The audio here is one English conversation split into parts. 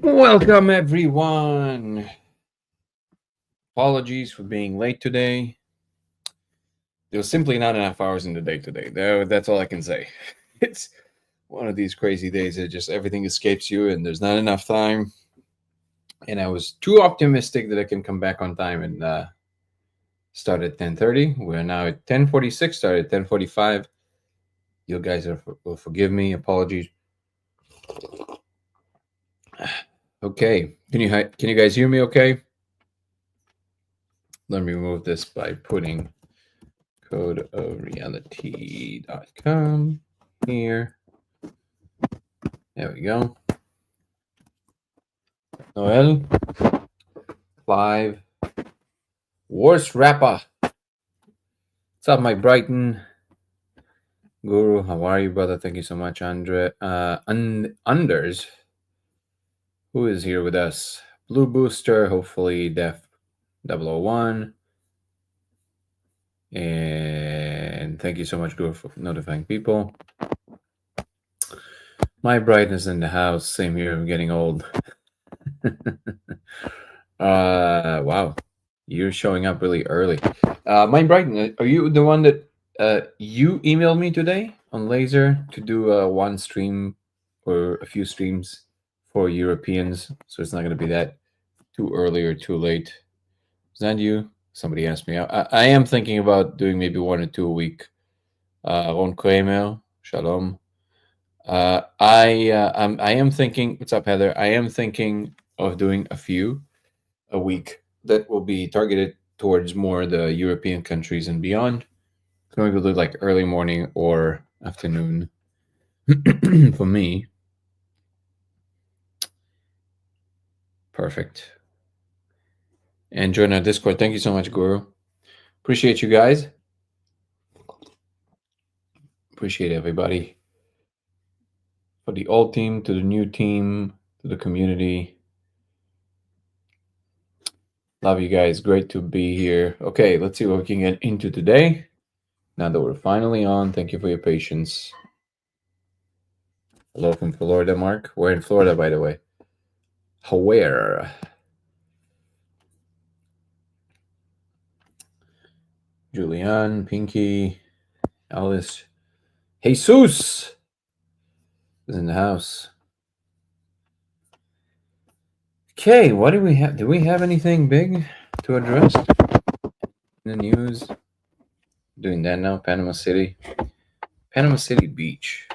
Welcome, everyone. Apologies for being late today. There was simply not enough hours in the day today. That's all I can say. It's one of these crazy days that just everything escapes you and there's not enough time. And I was too optimistic that I can come back on time and start at 10:30. We're now at 10:46, started at 10:45. You guys will forgive me. Apologies. Okay. Can you guys hear me okay? Let me remove this by putting codeofreality.com here. There we go. Noel, Clive, Worst Rapper. What's up, Mike Brighton? Guru, how are you, brother? Thank you so much, Andre. Unders, who is here with us? Blue Booster, hopefully Def 001. And thank you so much, Guru, for notifying people. My brightness in the house. Same here. I'm getting old. Wow. You're showing up really early. My Brighton, are you the one that you emailed me today on Laser to do one stream or a few streams for Europeans? So it's not going to be that too early or too late. Is that you? Somebody asked me. I am thinking about doing maybe 1 or 2 a week. Ron Kramer, Shalom. I am thinking. What's up, Heather? I am thinking of doing a few a week that will be targeted towards more the European countries and beyond. So maybe do like early morning or afternoon for me. Perfect. And join our Discord. Thank you so much, Guru. Appreciate you guys. Appreciate everybody. For the old team, to the new team, to the community. Love you guys. Great to be here. Okay, let's see what we can get into today. Now that we're finally on, thank you for your patience. Hello from Florida, Mark. We're in Florida, by the way. Where? Julian, Pinky, Alice, Jesus is in the house. Okay, what do we have? Do we have anything big to address in the news? Doing that now. Panama City Beach.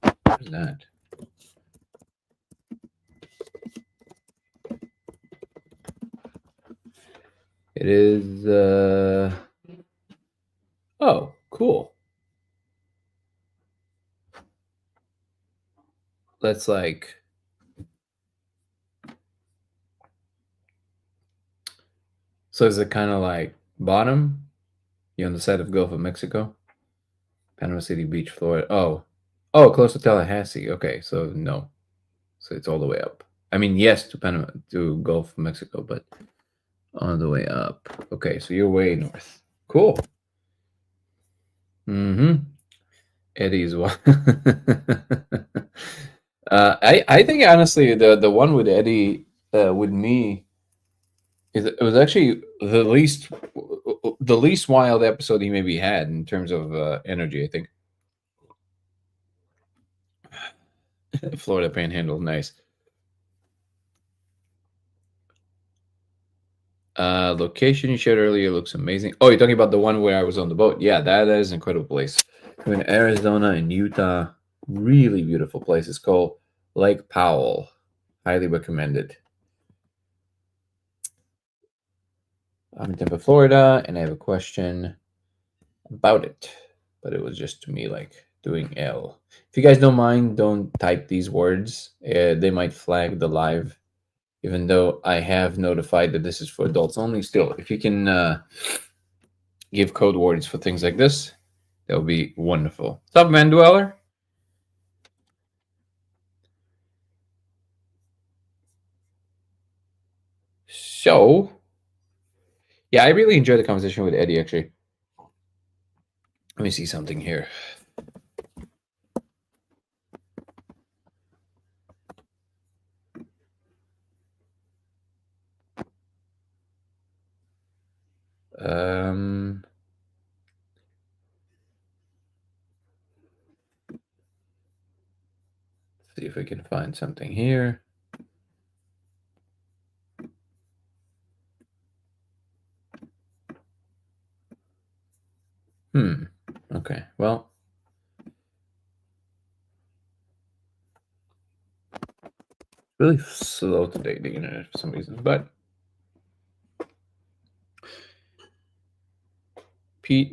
Where's that? It is. Oh, cool. Let's like. So is it kind of like bottom? You on the side of Gulf of Mexico? Panama City Beach, Florida. Oh, close to Tallahassee. Okay, so no. So it's all the way up. I mean, yes, to Gulf of Mexico, but on the way up. Okay, so you're way north. Cool. Eddie's one. I think honestly the one with Eddie with me it was actually the least wild episode he maybe had in terms of energy. I think Florida Panhandle, nice. Location you shared earlier looks amazing. Oh, you're talking about the one where I was on the boat? Yeah, that is an incredible place. I'm in Arizona and Utah. Really beautiful place. It's called Lake Powell. Highly recommended. I'm in Tampa, Florida, and I have a question about it. But it was just to me like doing L. If you guys don't mind, don't type these words. They might flag the live, even though I have notified that this is for adults only. Still, if you can give code words for things like this, that would be wonderful. What's up, Man Dweller? So, yeah, I really enjoyed the conversation with Eddie, actually. Let me see something here. if we can find something here. Okay, well, really slow today, the internet, for some reason. But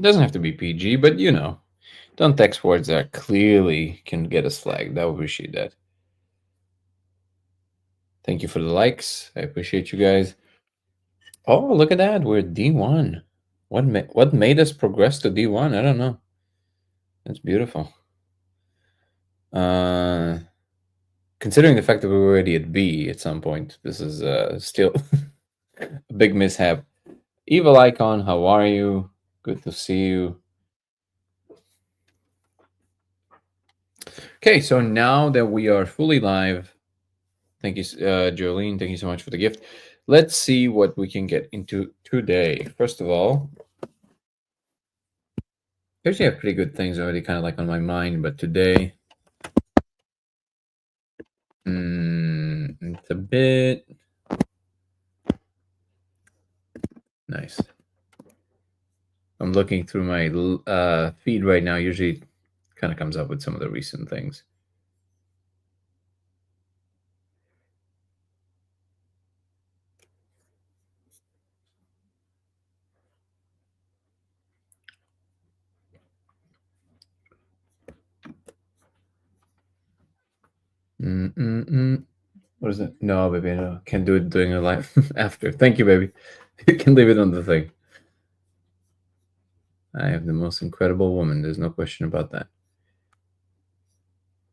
doesn't have to be PG, but don't text words that clearly can get us flagged. I appreciate that. Thank you for the likes. I appreciate you guys. Oh, look at that. We're D1. What made us progress to D1? I don't know. That's beautiful. Considering the fact that we were already at B at some point, this is still a big mishap. Evil Icon, how are you? Good to see you. Okay, so now that we are fully live, thank you, Jolene. Thank you so much for the gift. Let's see what we can get into today. First of all, I usually have pretty good things already kind of like on my mind, but today, it's a bit nice. I'm looking through my feed right now. Usually kind of comes up with some of the recent things. What is it? No, baby, no. Can't do it during a live after. Thank you, baby. You can leave it on the thing. I have the most incredible woman. There's no question about that.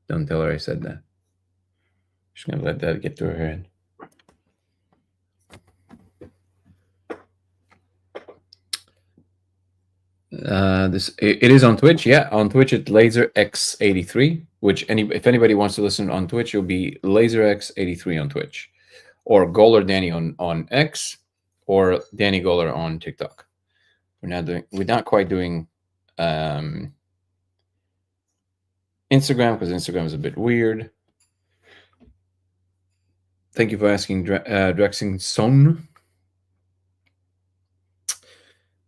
Don't tell her I said that. Just gonna let that get to her head. It is on Twitch. Yeah, on Twitch it's LaserX83. Which if anybody wants to listen on Twitch, it'll be LaserX83 on Twitch, or Goller Danny on X, or Danny Goller on TikTok. We're not quite doing Instagram, because Instagram is a bit weird. Thank you for asking, Drexing Son.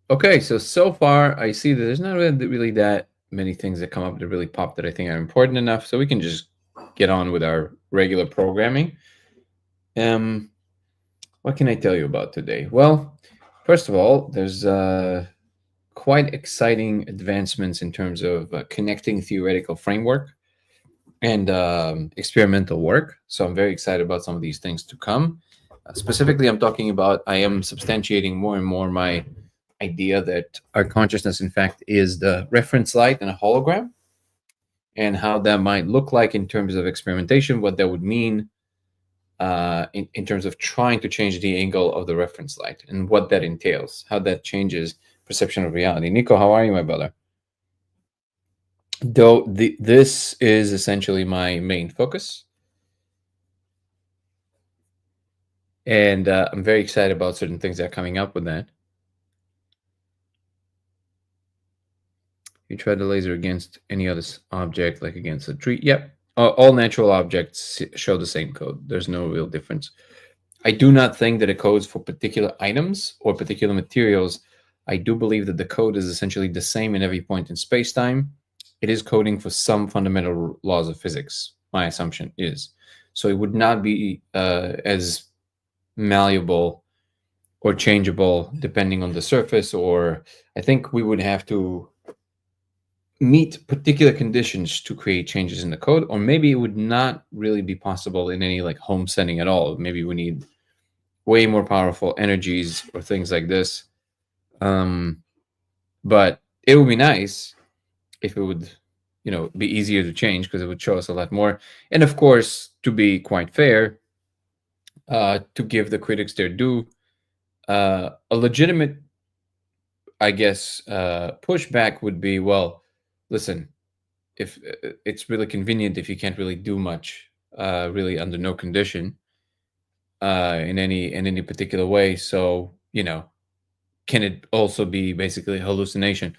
Okay, so far I see that there's not really that many things that come up that really pop that I think are important enough, so we can just get on with our regular programming. What can I tell you about today? Well, first of all, there's quite exciting advancements in terms of connecting theoretical framework and experimental work. So I'm very excited about some of these things to come. Specifically, I am substantiating more and more my idea that our consciousness, in fact, is the reference light in a hologram, and how that might look like in terms of experimentation, what that would mean in terms of trying to change the angle of the reference light, and what that entails, how that changes perception of reality. Nico, how are you, my brother? Though this is essentially my main focus, and I'm very excited about certain things that are coming up with that. You try the laser against any other object, like against a tree. Yep. All natural objects show the same code. There's no real difference. I do not think that it codes for particular items or particular materials. I do believe that the code is essentially the same in every point in space-time. It is coding for some fundamental laws of physics, my assumption is. So it would not be as malleable or changeable depending on the surface, or I think we would have to meet particular conditions to create changes in the code, or maybe it would not really be possible in any like home setting at all. Maybe we need way more powerful energies or things like this. But it would be nice if it would, be easier to change, because it would show us a lot more. And of course, to be quite fair, to give the critics their due, a legitimate, I guess, pushback would be, well, listen, if it's really convenient if you can't really do much, really under no condition, in any particular way. So can it also be basically a hallucination?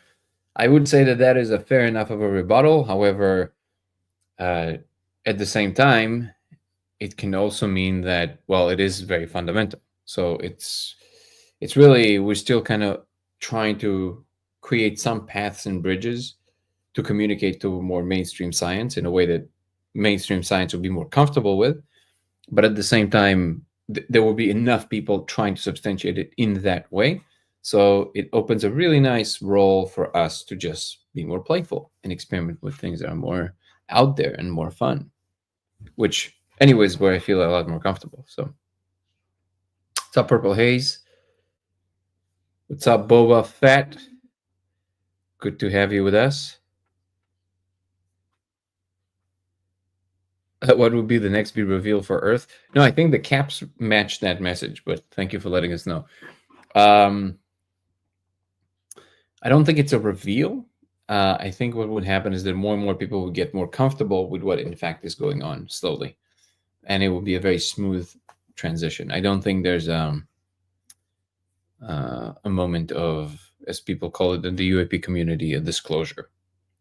I would say that is a fair enough of a rebuttal. However, At the same time, it can also mean that, well, it is very fundamental. So it's really, we're still kind of trying to create some paths and bridges to communicate to more mainstream science in a way that mainstream science will be more comfortable with. But at the same time, there will be enough people trying to substantiate it in that way. So it opens a really nice role for us to just be more playful and experiment with things that are more out there and more fun, which, anyways, where I feel a lot more comfortable. So, what's up, Purple Haze? What's up, Boba Fett? Good to have you with us. What would be the next be revealed for Earth? No, I think the caps match that message, but thank you for letting us know. Um, I don't think it's a reveal. I think what would happen is that more and more people would get more comfortable with what in fact is going on slowly, and it will be a very smooth transition. I don't think there's a moment of, as people call it in the UAP community, a disclosure.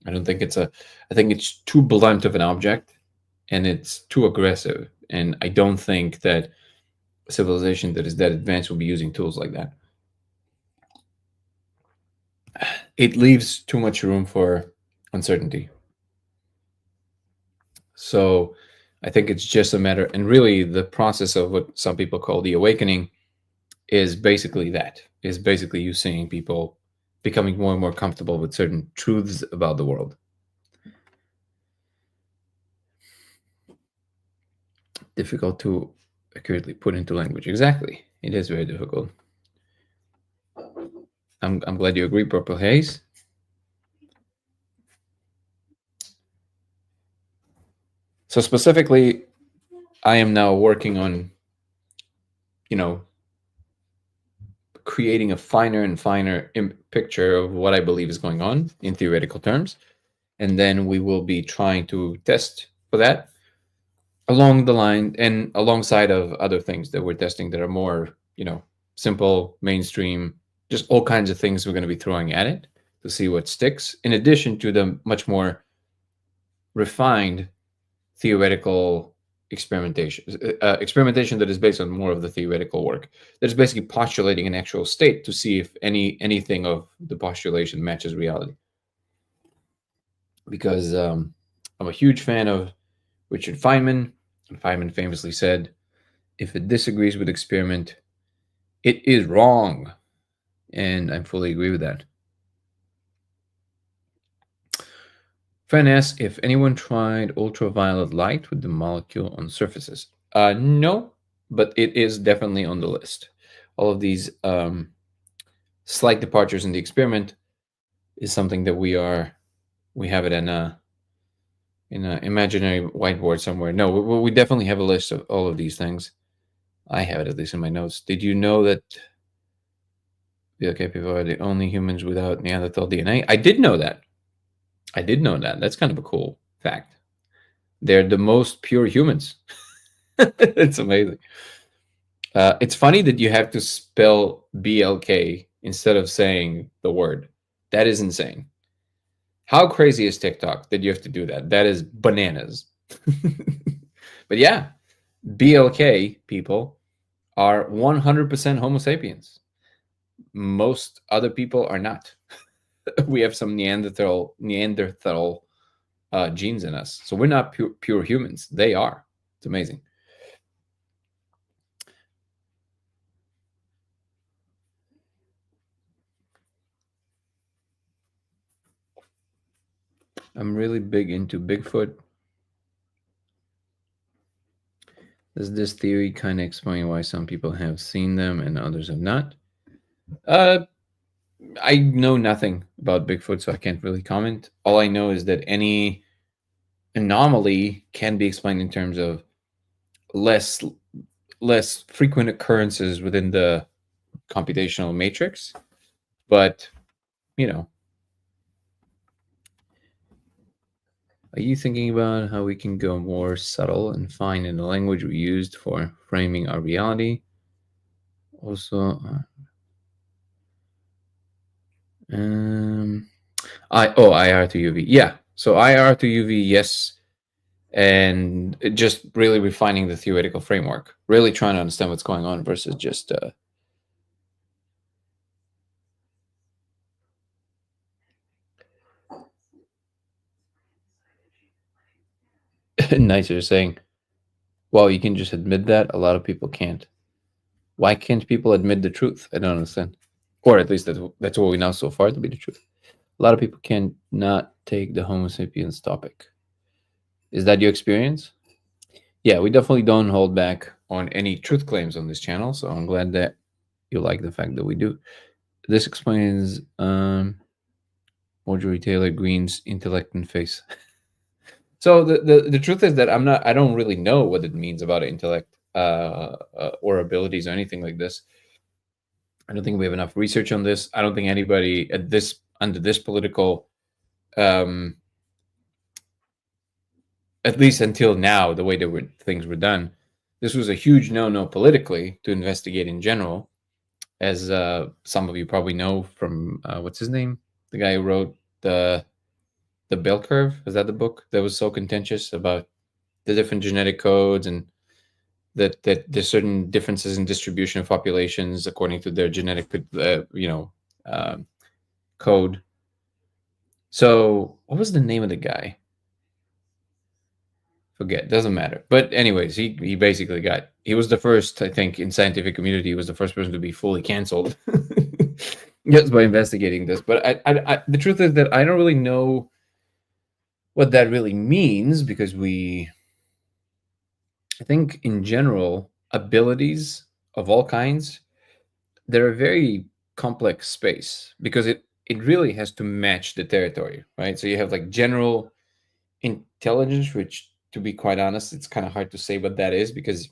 I don't think it's a. I think it's too blunt of an object, and it's too aggressive. And I don't think that a civilization that is that advanced will be using tools like that. It leaves too much room for uncertainty. So I think it's just a matter, and really the process of what some people call the awakening is basically that, is basically you seeing people becoming more and more comfortable with certain truths about the world. Difficult to accurately put into language. Exactly. It is very difficult. I'm glad you agree, Purple Haze. So specifically, I am now working on, you know, creating a finer and finer picture of what I believe is going on in theoretical terms. And then we will be trying to test for that along the line and alongside of other things that we're testing that are more, simple, mainstream, just all kinds of things we're going to be throwing at it to see what sticks, in addition to the much more refined theoretical experimentation that is based on more of the theoretical work that is basically postulating an actual state to see if anything of the postulation matches reality. Because I'm a huge fan of Richard Feynman, and Feynman famously said, if it disagrees with experiment, it is wrong. And I fully agree with that. Fan asks if anyone tried ultraviolet light with the molecule on surfaces. No, but it is definitely on the list. All of these slight departures in the experiment is something that we have it in a imaginary whiteboard somewhere. No, we definitely have a list of all of these things. I have it at least in my notes. Did you know that the okay people are the only humans without Neanderthal DNA? I did know that. I did know that. That's kind of a cool fact. They're the most pure humans. It's amazing. It's funny that you have to spell BLK instead of saying the word. That is insane. How crazy is TikTok that you have to do that? That is bananas. But yeah, BLK people are 100% Homo sapiens. Most other people are not. We have some Neanderthal genes in us, so we're not pure humans. They are. It's amazing. I'm really big into Bigfoot. Does this theory kind of explain why some people have seen them and others have not? I know nothing about Bigfoot, so I can't really comment. All I know is that any anomaly can be explained in terms of less less frequent occurrences within the computational matrix. But, you know, are you thinking about how we can go more subtle and fine in the language we used for framing our reality? Also, IR to UV. Yeah. So IR to UV, yes. and just really refining the theoretical framework, really trying to understand what's going on versus just nicer saying, well, you can just admit that. A lot of people can't. Why can't people admit the truth? I don't understand. Or at least that's what we know so far to be the truth. A lot of people can not take the Homo sapiens topic. Is that your experience? Yeah, we definitely don't hold back on any truth claims on this channel, so I'm glad that you like the fact that we do. This explains Marjorie Taylor Greene's intellect and face. So the truth is that I don't really know what it means about intellect or abilities or anything like this. I don't think we have enough research on this. I don't think anybody at this under this political, um, at least until now, the way that things were done, this was a huge no-no politically to investigate in general, as some of you probably know from what's his name, the guy who wrote the bell curve. Is that the book that was so contentious about the different genetic codes and that there's certain differences in distribution of populations according to their genetic, um, code. So, what was the name of the guy? Forget. Doesn't matter. But anyways, he basically he was the first, I think, in scientific community. He was the first person to be fully canceled just by investigating this. But the truth is that I don't really know what that really means because I think in general, abilities of all kinds, they're a very complex space because it really has to match the territory, right? So you have like general intelligence, which to be quite honest, it's kind of hard to say what that is because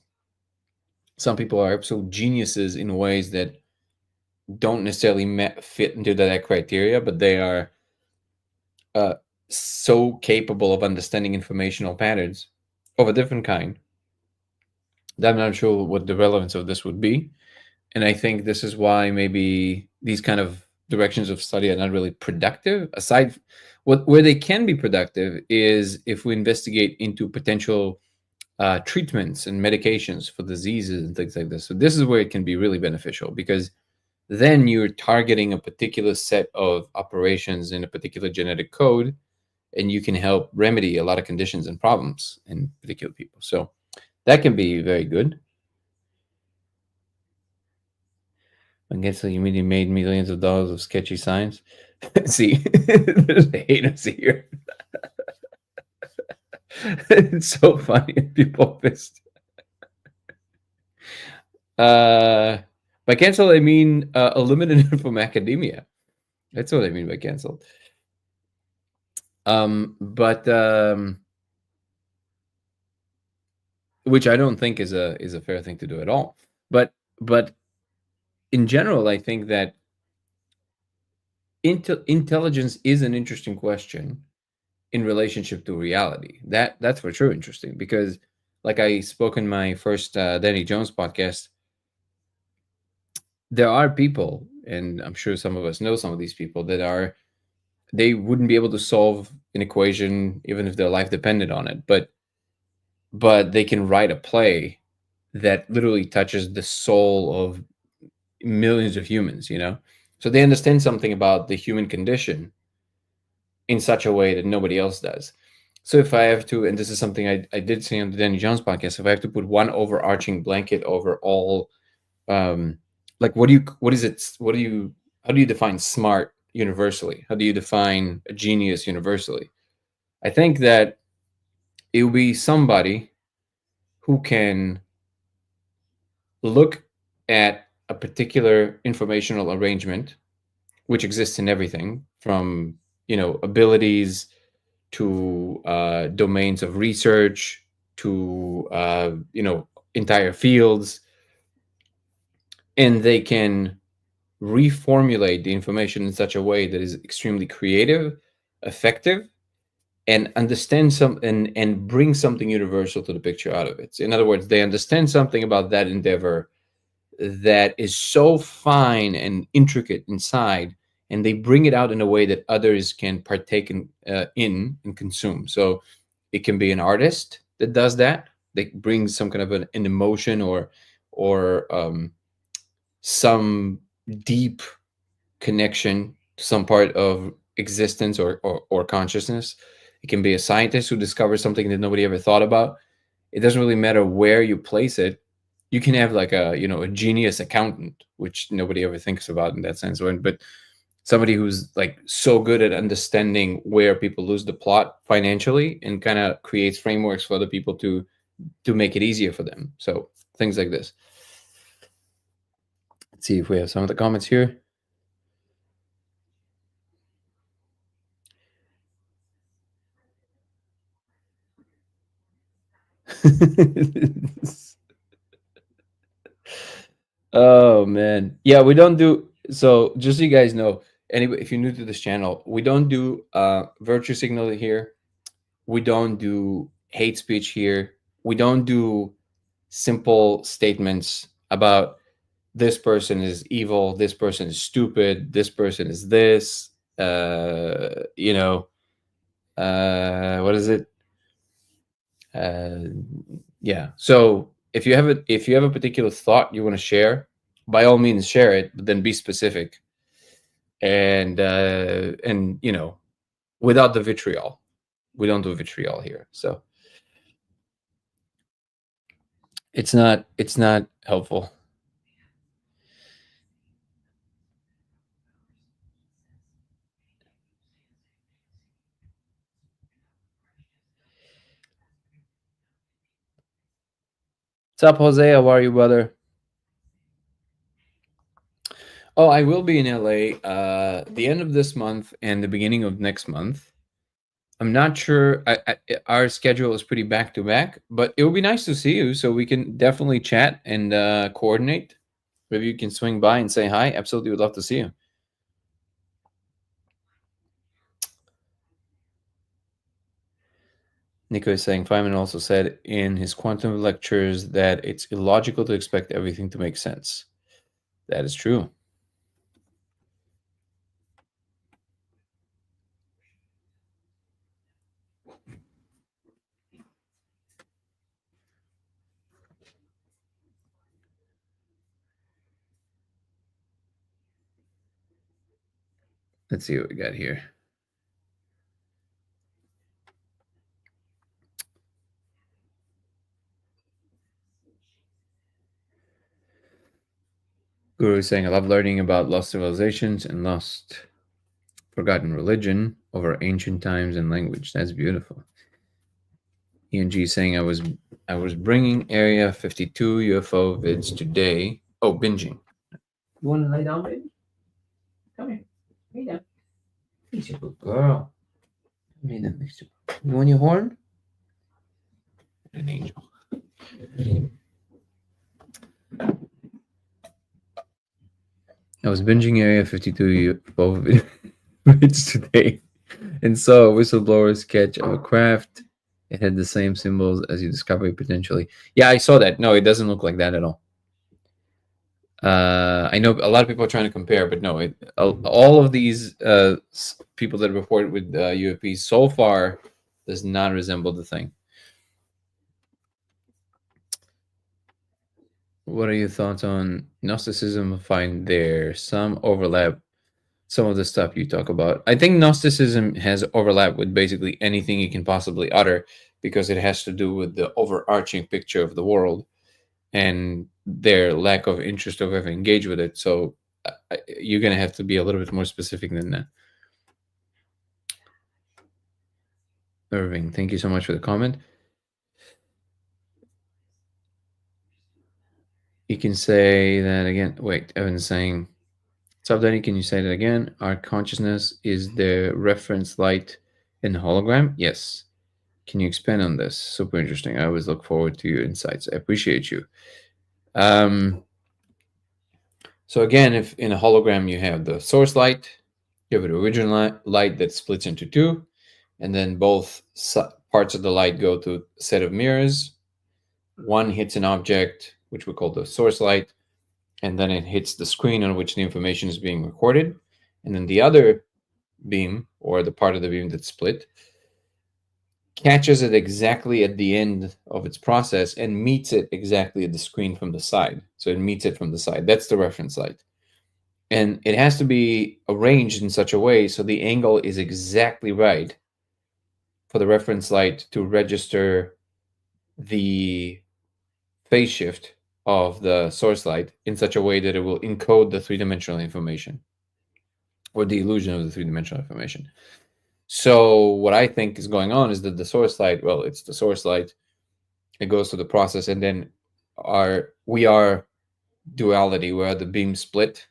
some people are absolute geniuses in ways that don't necessarily fit into that criteria, but they are uh, so capable of understanding informational patterns of a different kind that I'm not sure what the relevance of this would be. And I think this is why maybe these kind of directions of study are not really productive. Aside, where they can be productive is if we investigate into potential treatments and medications for diseases and things like this. So this is where it can be really beneficial because then you're targeting a particular set of operations in a particular genetic code, and you can help remedy a lot of conditions and problems in particular people. So that can be very good. I guess you mean he made millions of dollars of sketchy signs? See, there's haters here. It's so funny. People pissed. Uh, by cancel, I mean eliminated from academia. That's what I mean by canceled. But which I don't think is a fair thing to do at all. But in general, I think that intelligence is an interesting question in relationship to reality. That's for sure interesting because, like I spoke in my first Danny Jones podcast, there are people, and I'm sure some of us know some of these people that they wouldn't be able to solve an equation even if their life depended on it, but they can write a play that literally touches the soul of millions of humans. So they understand something about the human condition in such a way that nobody else does. So if I have to, and this is something I did say on the Danny Jones podcast, if I have to put one overarching blanket over all, like what is it? How do you define smart universally? How do you define a genius universally? I think that it will be somebody who can look at a particular informational arrangement which exists in everything from abilities to domains of research to entire fields, and they can reformulate the information in such a way that is extremely creative, effective, and understand and bring something universal to the picture out of it. So in other words, they understand something about that endeavor that is so fine and intricate inside, and they bring it out in a way that others can partake in and consume. So It can be an artist that does that. They bring some kind of an emotion or some deep connection to some part of existence or consciousness. It can be a scientist who discovers something that nobody ever thought about. It doesn't really matter where you place it. You can have like a genius accountant, which nobody ever thinks about in that sense. But somebody who's like so good at understanding where people lose the plot financially and kind of creates frameworks for other people to make it easier for them. So things like this. Let's see if we have some of the comments here. Oh man. Yeah, we don't do so just so you guys know, anyway, if you're new to this channel, we don't do virtue signal here. We don't do hate speech here. We don't do simple statements about this person is evil, this person is stupid, this person is this, what is it? Uh, yeah. So if you have a particular thought you want to share, by all means share it, but then be specific and without the vitriol. We don't do vitriol here, so it's not helpful. What's up, Jose? How are you, brother? Oh, I will be in LA the end of this month and the beginning of next month. I'm not sure. Our schedule is pretty back to back, but it would be nice to see you so we can definitely chat and coordinate. Maybe you can swing by and say hi. Absolutely would love to see you. Nico is saying Feynman also said in his quantum lectures that it's illogical to expect everything to make sense. That is true. Let's see what we got here. Guru is saying, I love learning about lost civilizations and lost forgotten religion over ancient times and language. That's beautiful. ENG saying, I was bringing Area 52 UFO vids today. Oh, binging. You want to lay down, baby? Come here. Lay down. He's a good girl. Lay down next to you. You want your horn? An angel. I was binging Area 52 UFO vids today and saw a whistleblower sketch of a craft. It had the same symbols as you discover potentially. Yeah, I saw that. No, it doesn't look like that at all. I know a lot of people are trying to compare, but no, all of these people that reported with UFPs so far does not resemble the thing. What are your thoughts on Gnosticism? I find there some overlap, some of the stuff you talk about. I think Gnosticism has overlap with basically anything you can possibly utter because it has to do with the overarching picture of the world and their lack of interest of ever engage with it. So you're going to have to be a little bit more specific than that. Irving, thank you so much for the comment. You can say that again. Wait, Evan's saying, what's up, Danny? Can you say that again? Our consciousness is the reference light in the hologram? Yes. Can you expand on this? Super interesting. I always look forward to your insights. I appreciate you. So again, if in a hologram you have the source light, you have an original light that splits into two, and then both parts of the light go to a set of mirrors. One hits an object, which we call the source light, and then it hits the screen on which the information is being recorded. And then the other beam, or the part of the beam that's split, catches it exactly at the end of its process and meets it exactly at the screen from the side. So it meets it from the side. That's the reference light. And it has to be arranged in such a way so the angle is exactly right for the reference light to register the phase shift of the source light in such a way that it will encode the three-dimensional information or the illusion of the three-dimensional information. So what I think is going on is that the source light, well, it's the source light, it goes through the process, and then we are duality, where the beam split.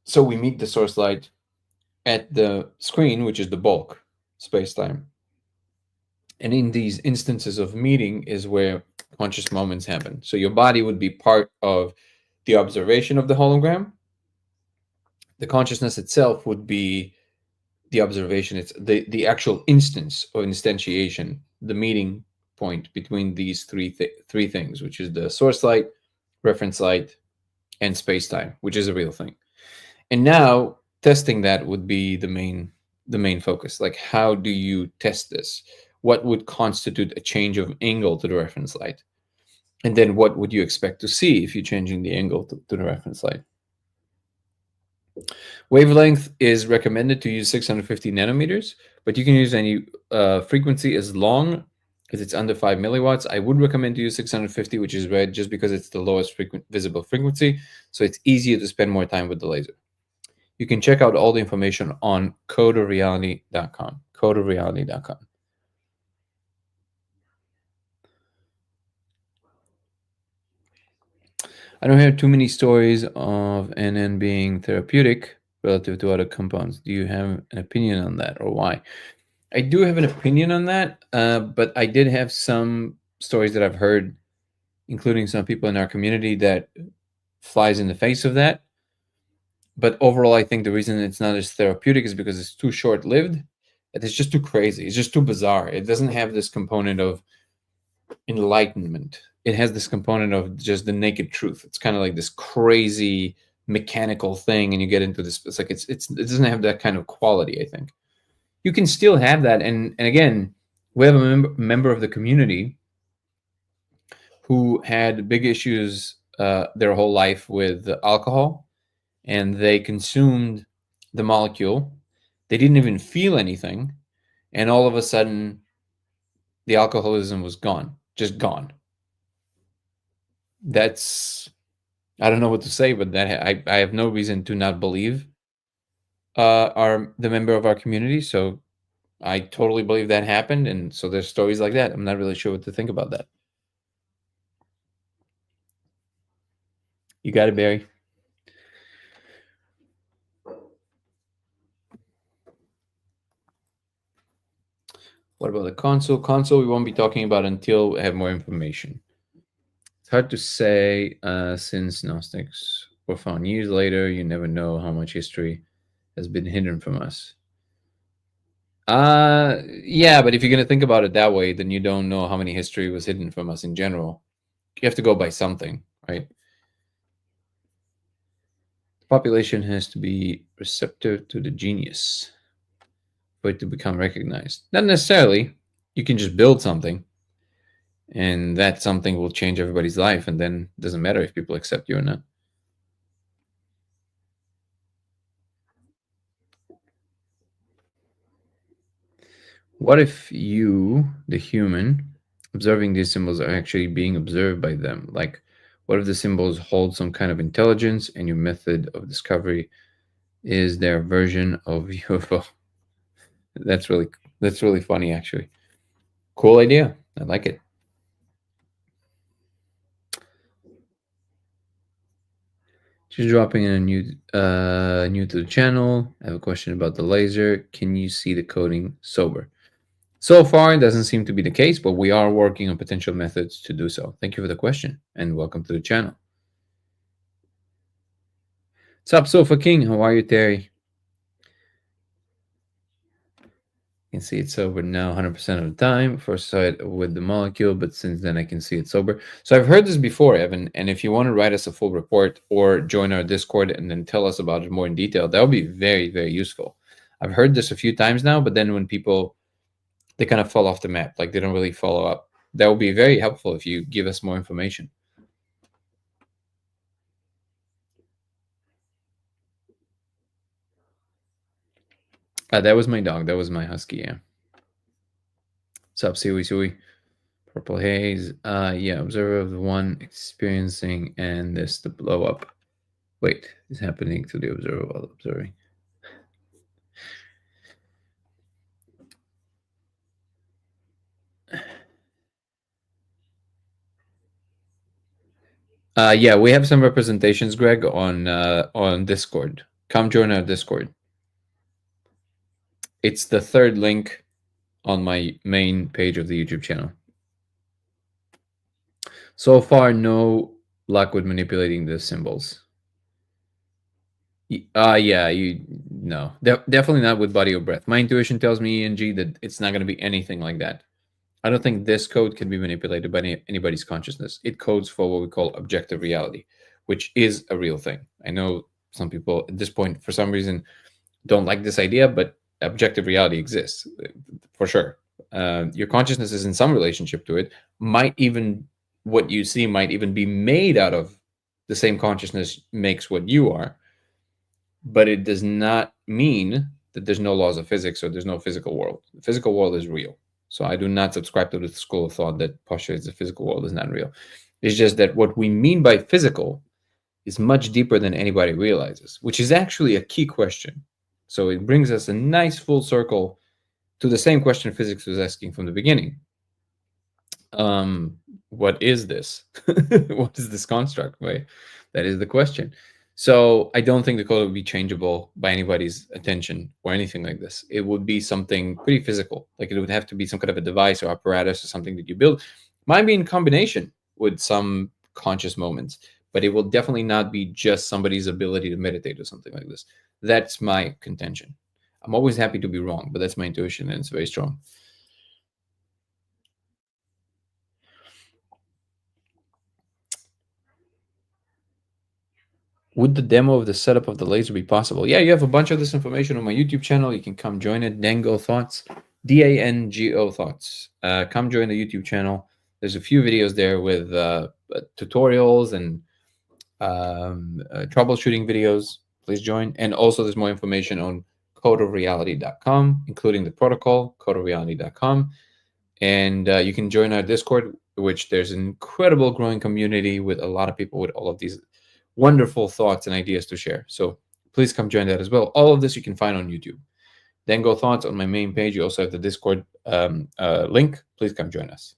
So we meet the source light at the screen, which is the bulk space-time. And in these instances of meeting is where conscious moments happen. So your body would be part of the observation of the hologram. The consciousness itself would be the observation. It's the actual instance or instantiation, the meeting point between these three things, which is the source light, reference light, and space-time, which is a real thing. And now testing that would be the main focus. Like, how do you test this? What would constitute a change of angle to the reference light? And then what would you expect to see if you're changing the angle to the reference light? Wavelength is recommended to use 650 nanometers, but you can use any frequency as long as it's under 5 milliwatts. I would recommend to use 650, which is red, just because it's the lowest visible frequency, so it's easier to spend more time with the laser. You can check out all the information on codeofreality.com. Codeofreality.com. I don't have too many stories of NN being therapeutic relative to other compounds. Do you have an opinion on that, or why? I do have an opinion on that, but I did have some stories that I've heard, including some people in our community, that flies in the face of that. But overall, I think the reason it's not as therapeutic is because it's too short-lived. It's just too crazy. It's just too bizarre. It doesn't have this component of enlightenment. It has this component of just the naked truth. It's kind of like this crazy mechanical thing, and you get into this. It's like it doesn't have that kind of quality. I think you can still have that, and again, we have a member of the community who had big issues their whole life with alcohol, and they consumed the molecule. They didn't even feel anything, and all of a sudden, the alcoholism was gone, just gone. That's, I don't know what to say, but that I have no reason to not believe the member of our community. So I totally believe that happened, and so there's stories like that. I'm not really sure what to think about that. You got it, Barry. What about the console? Console we won't be talking about until we have more information. It's hard to say since Gnostics were found years later. You never know how much history has been hidden from us. Yeah, but if you're gonna think about it that way, then you don't know how many history was hidden from us in general. You have to go by something, right? The population has to be receptive to the genius for it to become recognized. Not necessarily. You can just build something, and that something will change everybody's life, and then it doesn't matter if people accept you or not. What if you, the human, observing these symbols, are actually being observed by them? Like, what if the symbols hold some kind of intelligence and your method of discovery is their version of UFO? That's really funny, actually. Cool idea. I like it. Just dropping in a new to the channel. I have a question about the laser. Can you see the coding sober? So far, it doesn't seem to be the case, but we are working on potential methods to do so. Thank you for the question, and welcome to the channel. What's up, Sofa King? How are you, Terry? You can see it sober now 100% of the time. First saw it with the molecule, but since then I can see it sober. So I've heard this before, Evan, and if you want to write us a full report or join our Discord and then tell us about it more in detail, that would be very, very useful. I've heard this a few times now, but then when people they kind of fall off the map. Like they don't really follow up. That would be very helpful if you give us more information. That was my dog. That was my husky. Yeah. Sup, Sui Sui. Purple haze. Yeah. Observer of the one experiencing and this the blow up. Wait, is happening to the observer while observing. Yeah, we have some representations, Greg, on Discord. Come join our Discord. It's the third link on my main page of the YouTube channel. So far, no luck with manipulating the symbols. Yeah, you no, definitely not with body or breath. My intuition tells me, ENG, that it's not going to be anything like that. I don't think this code can be manipulated by anybody's consciousness. It codes for what we call objective reality, which is a real thing. I know some people at this point, for some reason, don't like this idea, but objective reality exists for sure. Your consciousness is in some relationship to it. Might even what you see might even be made out of the same consciousness makes what you are, but it does not mean that there's no laws of physics or there's no physical world. The physical world is real. So I do not subscribe to the school of thought that postulates the physical world is not real. It's just that what we mean by physical is much deeper than anybody realizes, which is actually a key question. So it brings us a nice full circle to the same question physics was asking from the beginning. What is this? What is this construct? Right? That is the question. So I don't think the code would be changeable by anybody's attention or anything like this. It would be something pretty physical. Like it would have to be some kind of a device or apparatus or something that you build. Might be in combination with some conscious moments, but it will definitely not be just somebody's ability to meditate or something like this. That's my contention. I'm always happy to be wrong, but that's my intuition and it's very strong. Would the demo of the setup of the laser be possible? Yeah, you have a bunch of this information on my YouTube channel. You can come join it. Dango Thoughts, Dango Thoughts. Come join the YouTube channel. There's a few videos there with tutorials and troubleshooting videos. Please join. And also, there's more information on codeofreality.com, including the protocol, codeofreality.com. And you can join our Discord, which there's an incredible growing community with a lot of people with all of these wonderful thoughts and ideas to share. So please come join that as well. All of this you can find on YouTube. Then go thoughts on my main page. You also have the Discord link. Please come join us.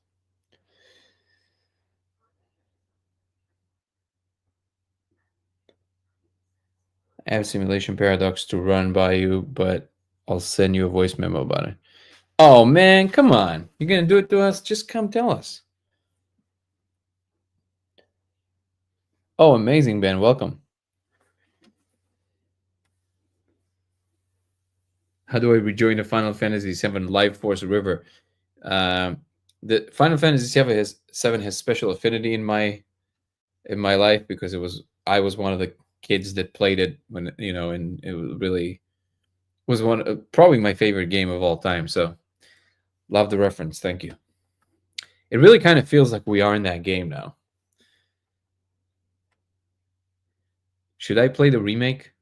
I have simulation paradox to run by you, but I'll send you a voice memo about it. Oh man, come on. You're gonna do it to us? Just come tell us. Oh, amazing, Ben. Welcome. How do I rejoin the Final Fantasy VII Life Force River? The Final Fantasy VII has special affinity in my life because I was one of the kids that played it when and it really was probably my favorite game of all time. So love the reference. Thank you. It really kind of feels like we are in that game now. Should I play the remake?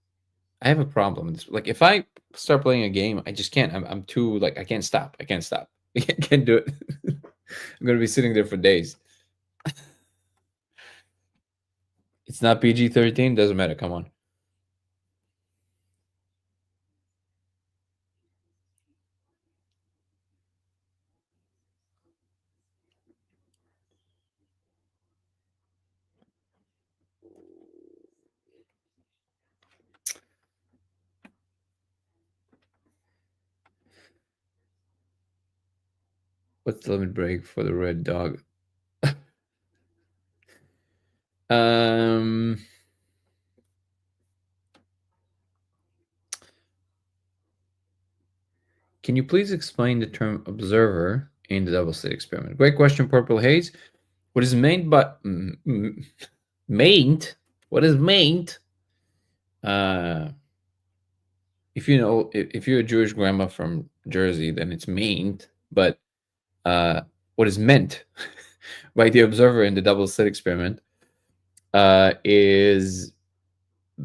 I have a problem. It's like if I start playing a game, I just can't. I'm too like I can't stop. I can't stop. I can't do it. I'm gonna be sitting there for days. It's not PG-13. Doesn't matter. Come on. What's the limit break for the red dog? Um. Can you please explain the term observer in the double slit experiment? Great question, Purple Haze. What is meant by meant? What is meant? If you know, if you're a Jewish grandma from Jersey, then it's meant. But what is meant by the observer in the double slit experiment is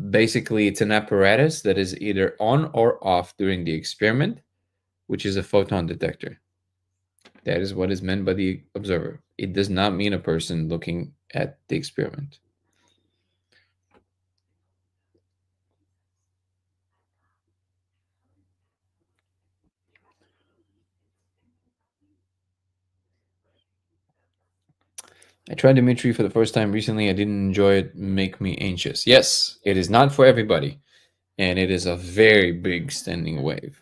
basically it's an apparatus that is either on or off during the experiment, which is a photon detector. That is what is meant by the observer. It does not mean a person looking at the experiment. I tried Dimitri for the first time recently. I didn't enjoy it. Make me anxious. Yes, it is not for everybody, and it is a very big standing wave.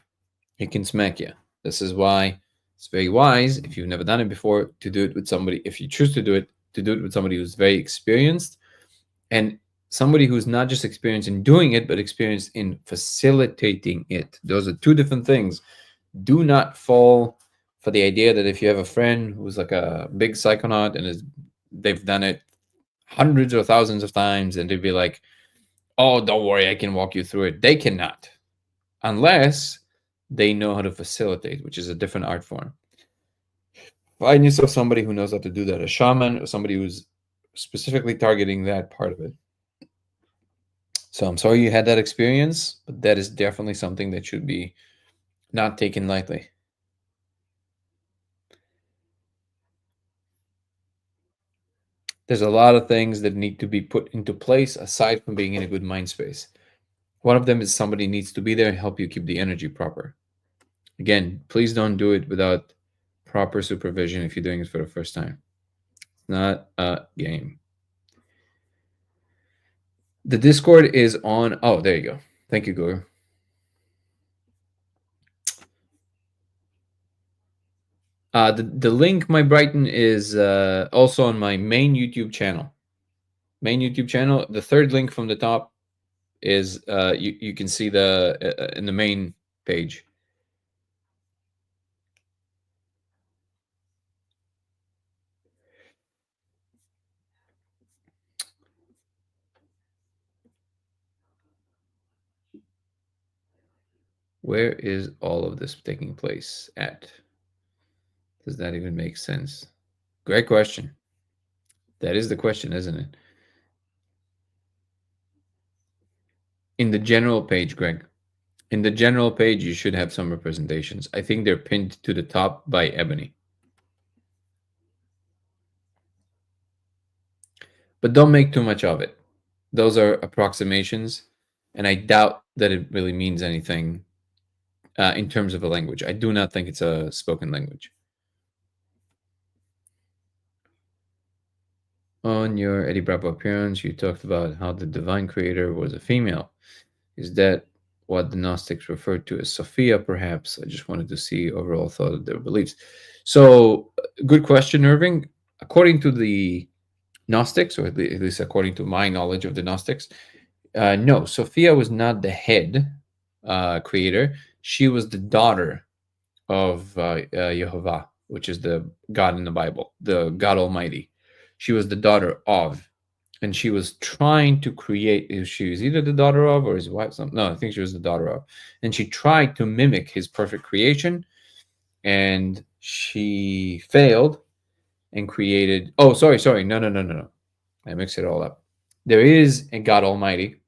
It can smack you. This is why it's very wise, if you've never done it before, to do it with somebody. If you choose to do it, with somebody who's very experienced, and somebody who's not just experienced in doing it, but experienced in facilitating it. Those are two different things. Do not fall for the idea that if you have a friend who's like a big psychonaut and they've done it hundreds or thousands of times, and they'd be like, "Oh, don't worry, I can walk you through it." They cannot, unless they know how to facilitate, which is a different art form. Find yourself somebody who knows how to do that, a shaman or somebody who's specifically targeting that part of it. So I'm sorry you had that experience, but that is definitely something that should be not taken lightly. There's a lot of things that need to be put into place aside from being in a good mind space. One of them is somebody needs to be there and help you keep the energy proper. Again, please don't do it without proper supervision if you're doing it for the first time. It's not a game. The Discord is on. Oh, there you go. Thank you, Guru. The link, my Brighton, is also on my main YouTube channel. Main YouTube channel. The third link from the top is you can see the in the main page. Where is all of this taking place at? Does that even make sense? Great question. That is the question, isn't it? In the general page, Greg. In the general page, you should have some representations. I think they're pinned to the top by Ebony. But don't make too much of it. Those are approximations, and I doubt that it really means anything in terms of a language. I do not think it's a spoken language. On your Eddie Bravo appearance, you talked about how the divine creator was a female. Is that what the Gnostics referred to as Sophia, perhaps? I just wanted to see overall thought of their beliefs. So, good question, Irving. According to the Gnostics, or at least according to my knowledge of the Gnostics, no, Sophia was not the head creator. She was the daughter of Jehovah, which is the God in the Bible, the God Almighty. She was the daughter of, and she was trying to create. She was either the daughter of or his wife. No, I think she was the daughter of, and she tried to mimic his perfect creation, and she failed and created. Oh, sorry. No. I mixed it all up. There is a God Almighty,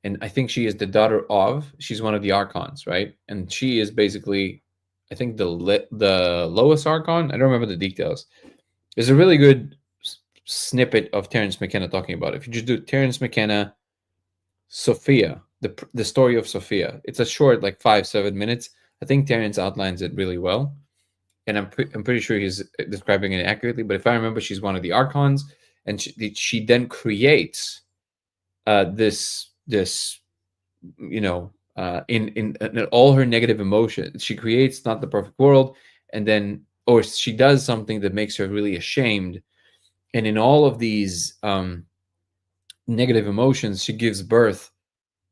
and I think she is the daughter of. She's one of the archons, right? And she is basically, I think the lowest archon. I don't remember the details. There's a really good snippet of Terence McKenna talking about it. If you just do Terence McKenna, Sophia, the story of Sophia, it's a short, like 5-7 minutes. I think Terence outlines it really well, and I'm pretty sure he's describing it accurately. But if I remember, she's one of the archons, and she then creates this in all her negative emotions. She creates not the perfect world, and then or she does something that makes her really ashamed, and in all of these negative emotions, she gives birth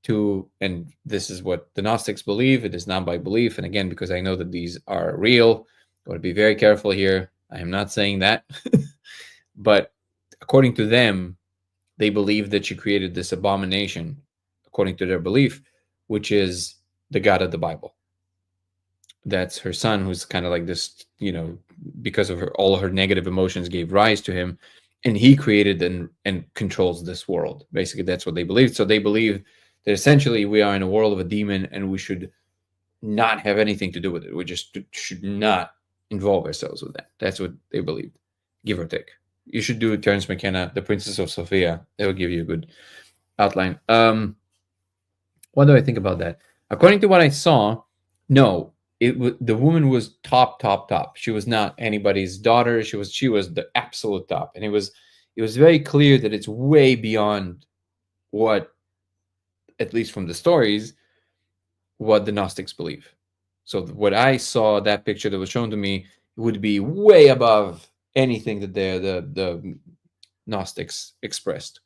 to, and this is what the Gnostics believe. It is not by belief, and again, because I know that these are real, I want to be very careful here. I am not saying that, but according to them, they believe that she created this abomination, according to their belief, which is the God of the Bible. that's her son, who's kind of like this, because of all her negative emotions gave rise to him, and he created and controls this world. Basically, that's what they believe. So they believe that essentially we are in a world of a demon, and we should not have anything to do with it. We just should not involve ourselves with that. That's what they believe, give or take. You should do Terence McKenna, The Princess of Sophia. It will give you a good outline. What do I think about that? According to what I saw, no, the woman was top, top, top. She was not anybody's daughter. She was the absolute top, and it was very clear that it's way beyond what, at least from the stories, what the Gnostics believe. So what I saw, that picture that was shown to me, would be way above anything that the Gnostics expressed.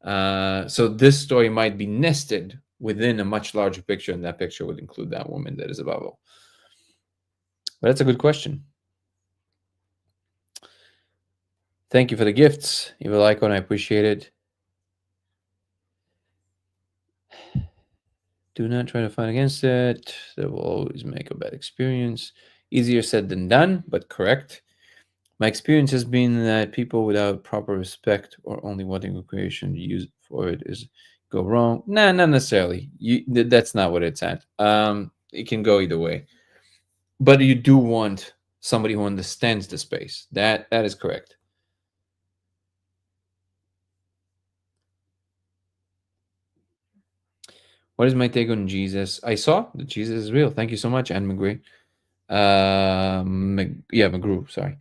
So this story might be nested within a much larger picture, and that picture would include that woman that is above all. But that's a good question. Thank you for the gifts, Evil Icon. I appreciate it. Do not try to fight against it. That will always make a bad experience. Easier said than done, but correct. My experience has been that people without proper respect or only wanting a creation to use for it is go wrong. Nah, not necessarily. That's not what it's at. It can go either way. But you do want somebody who understands the space. That is correct. What is my take on Jesus? I saw that Jesus is real. Thank you so much, Anne McGree. McGrew. Sorry.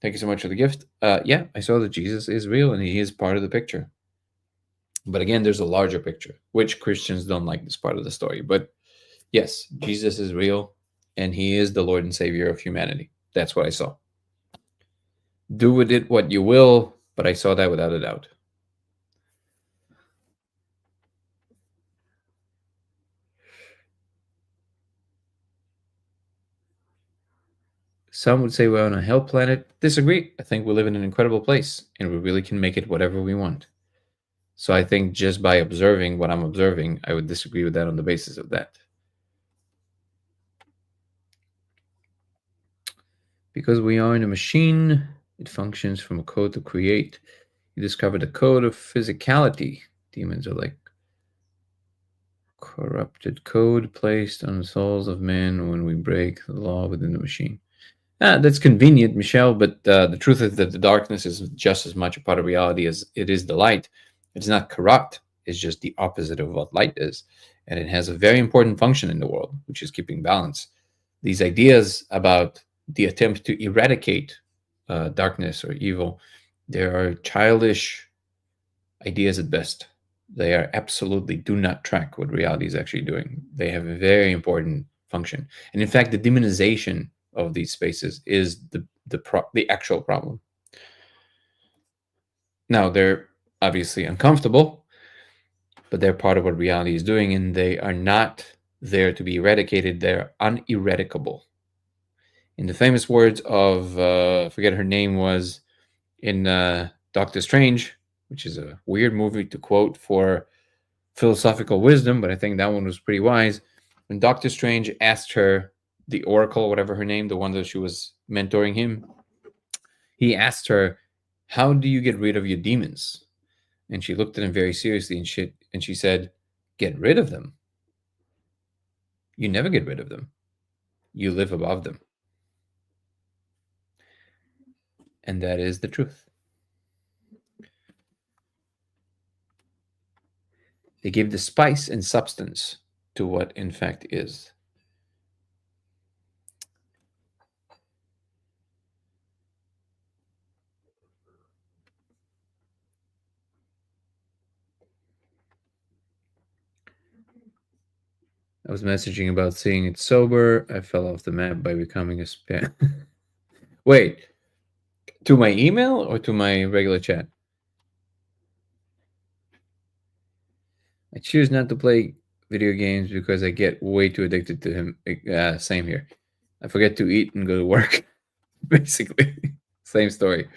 Thank you so much for the gift. Yeah, I saw that Jesus is real and he is part of the picture. But again, there's a larger picture, which Christians don't like this part of the story. But yes, Jesus is real and he is the Lord and Savior of humanity. That's what I saw. Do with it what you will, but I saw that without a doubt. Some would say we're on a hell planet. Disagree. I think we live in an incredible place and we really can make it whatever we want. So I think just by observing what I'm observing, I would disagree with that on the basis of that. Because we are in a machine, it functions from a code to create. You discover the code of physicality. Demons are like corrupted code placed on the souls of men when we break the law within the machine. That's convenient, Michelle, but the truth is that the darkness is just as much a part of reality as it is the light. It's not corrupt. It's just the opposite of what light is. And it has a very important function in the world, which is keeping balance. These ideas about the attempt to eradicate darkness or evil, they are childish ideas at best. They are absolutely do not track what reality is actually doing. They have a very important function. And in fact, the demonization of these spaces is the actual problem. Now, they're obviously uncomfortable, but they're part of what reality is doing, and they are not there to be eradicated. They're uneradicable. In the famous words of, I forget her name was, in Doctor Strange, which is a weird movie to quote for philosophical wisdom, but I think that one was pretty wise. When Doctor Strange asked her, the Oracle, whatever her name, the one that she was mentoring him, he asked her, how do you get rid of your demons? And she looked at him very seriously and she said, get rid of them. You never get rid of them. You live above them. And that is the truth. They give the spice and substance to what in fact is. I was messaging about seeing it sober. I fell off the map by becoming a spam. Wait, to my email or to my regular chat? I choose not to play video games because I get way too addicted to him. Same here. I forget to eat and go to work. Basically, same story.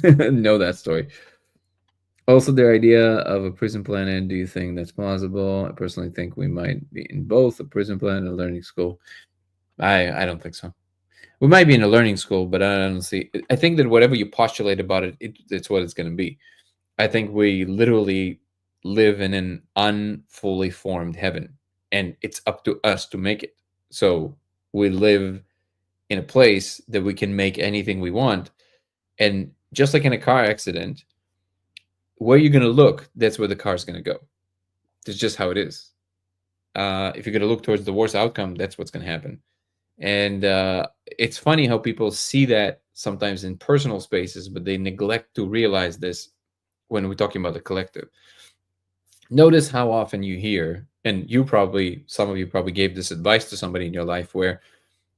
Know that story. Also, their idea of a prison planet, do you think that's plausible? I personally think we might be in both a prison planet and a learning school. I don't think so. We might be in a learning school, but I don't see. I think that whatever you postulate about it, it's what it's going to be. I think we literally live in an unfully formed heaven, and it's up to us to make it. So we live in a place that we can make anything we want, and just like in a car accident, where you're going to look, that's where the car's going to go. It's just how it is. If you're going to look towards the worst outcome, that's what's going to happen. And it's funny how people see that sometimes in personal spaces, but they neglect to realize this when we're talking about the collective. Notice how often you hear, and you probably, some of you probably gave this advice to somebody in your life, where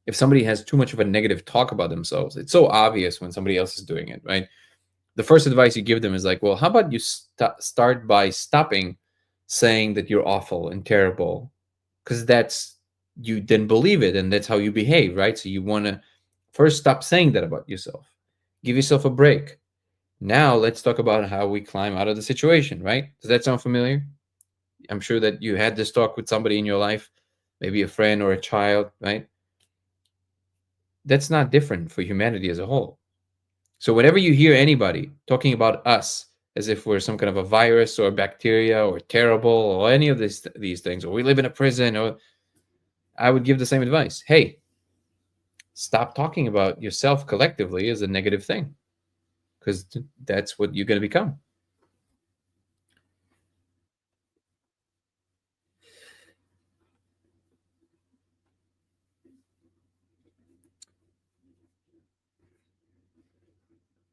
if somebody has too much of a negative talk about themselves, it's so obvious when somebody else is doing it, right? The first advice you give them is like, well, how about you start by stopping saying that you're awful and terrible, because that's, you then believe it and that's how you behave, right? So you want to first stop saying that about yourself. Give yourself a break. Now let's talk about how we climb out of the situation, right? Does that sound familiar? I'm sure that you had this talk with somebody in your life, maybe a friend or a child, right? That's not different for humanity as a whole. So whenever you hear anybody talking about us as if we're some kind of a virus or a bacteria or terrible or any of these things, or we live in a prison, or I would give the same advice. Hey, stop talking about yourself collectively as a negative thing, because that's what you're going to become.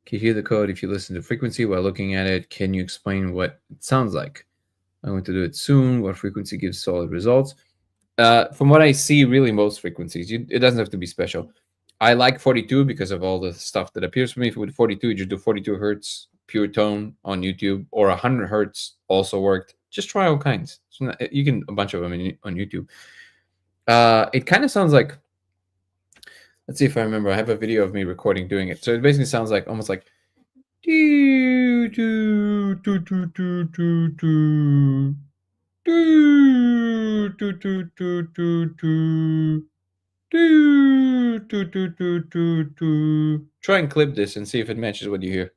Can you hear the code if you listen to frequency while looking at it? Can you explain what it sounds like? I'm going to do it soon. What frequency gives solid results? From what I see, really most frequencies, it doesn't have to be special. I like 42 because of all the stuff that appears for me. With 42, you just do 42 hertz pure tone on YouTube, or 100 hertz also worked. Just try all kinds. You can a bunch of them on YouTube. It kind of sounds like, let's see if I remember. I have a video of me recording doing it. So it basically sounds like almost like do do do do do do do do do do do do do. Try and clip this and see if it matches what you hear.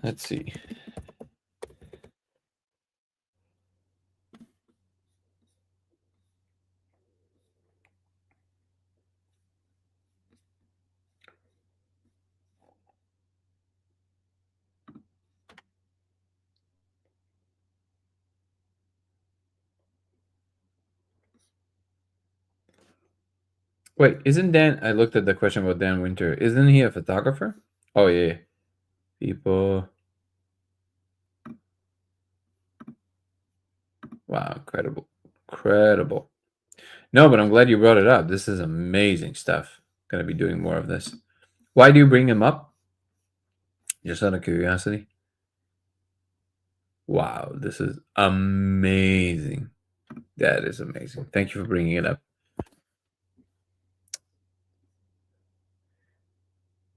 Let's see. Wait, isn't Dan? I looked at the question about Dan Winter. Isn't he a photographer? Oh yeah, people. Wow, incredible, incredible. No, but I'm glad you brought it up. This is amazing stuff. Gonna be doing more of this. Why do you bring him up? Just out of curiosity. Wow, this is amazing. That is amazing. Thank you for bringing it up.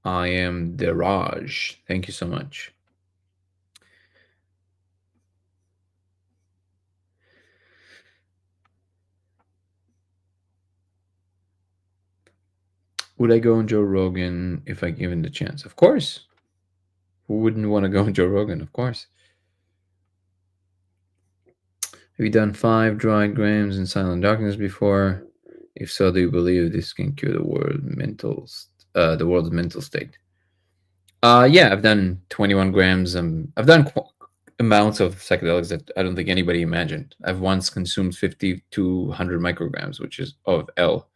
I am Deraj. Thank you so much. Would I go on Joe Rogan if I given the chance? Of course. Who wouldn't want to go on Joe Rogan? Of course. Have you done 5 dry grams in silent darkness before? If so, do you believe this can cure the world's mental state? Yeah, I've done 21 grams. I've done amounts of psychedelics that I don't think anybody imagined. I've once consumed 50 to 100 micrograms, which is of L,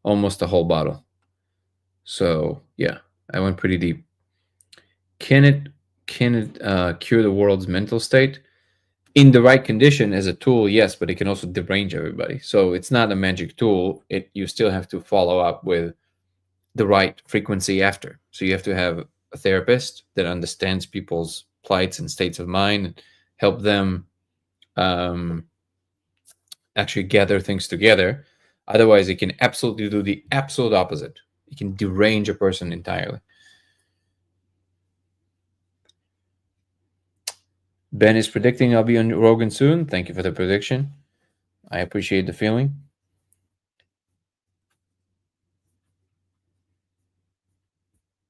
almost a whole bottle. So yeah, I went pretty deep. Can it cure the world's mental state? In the right condition as a tool, yes, but it can also derange everybody. So it's not a magic tool. You still have to follow up with the right frequency after. So you have to have a therapist that understands people's plights and states of mind, and help them um, actually gather things together. Otherwise, it can absolutely do the absolute opposite. It can derange a person entirely. Ben is predicting I'll be on Rogan soon. Thank you for the prediction. I appreciate the feeling.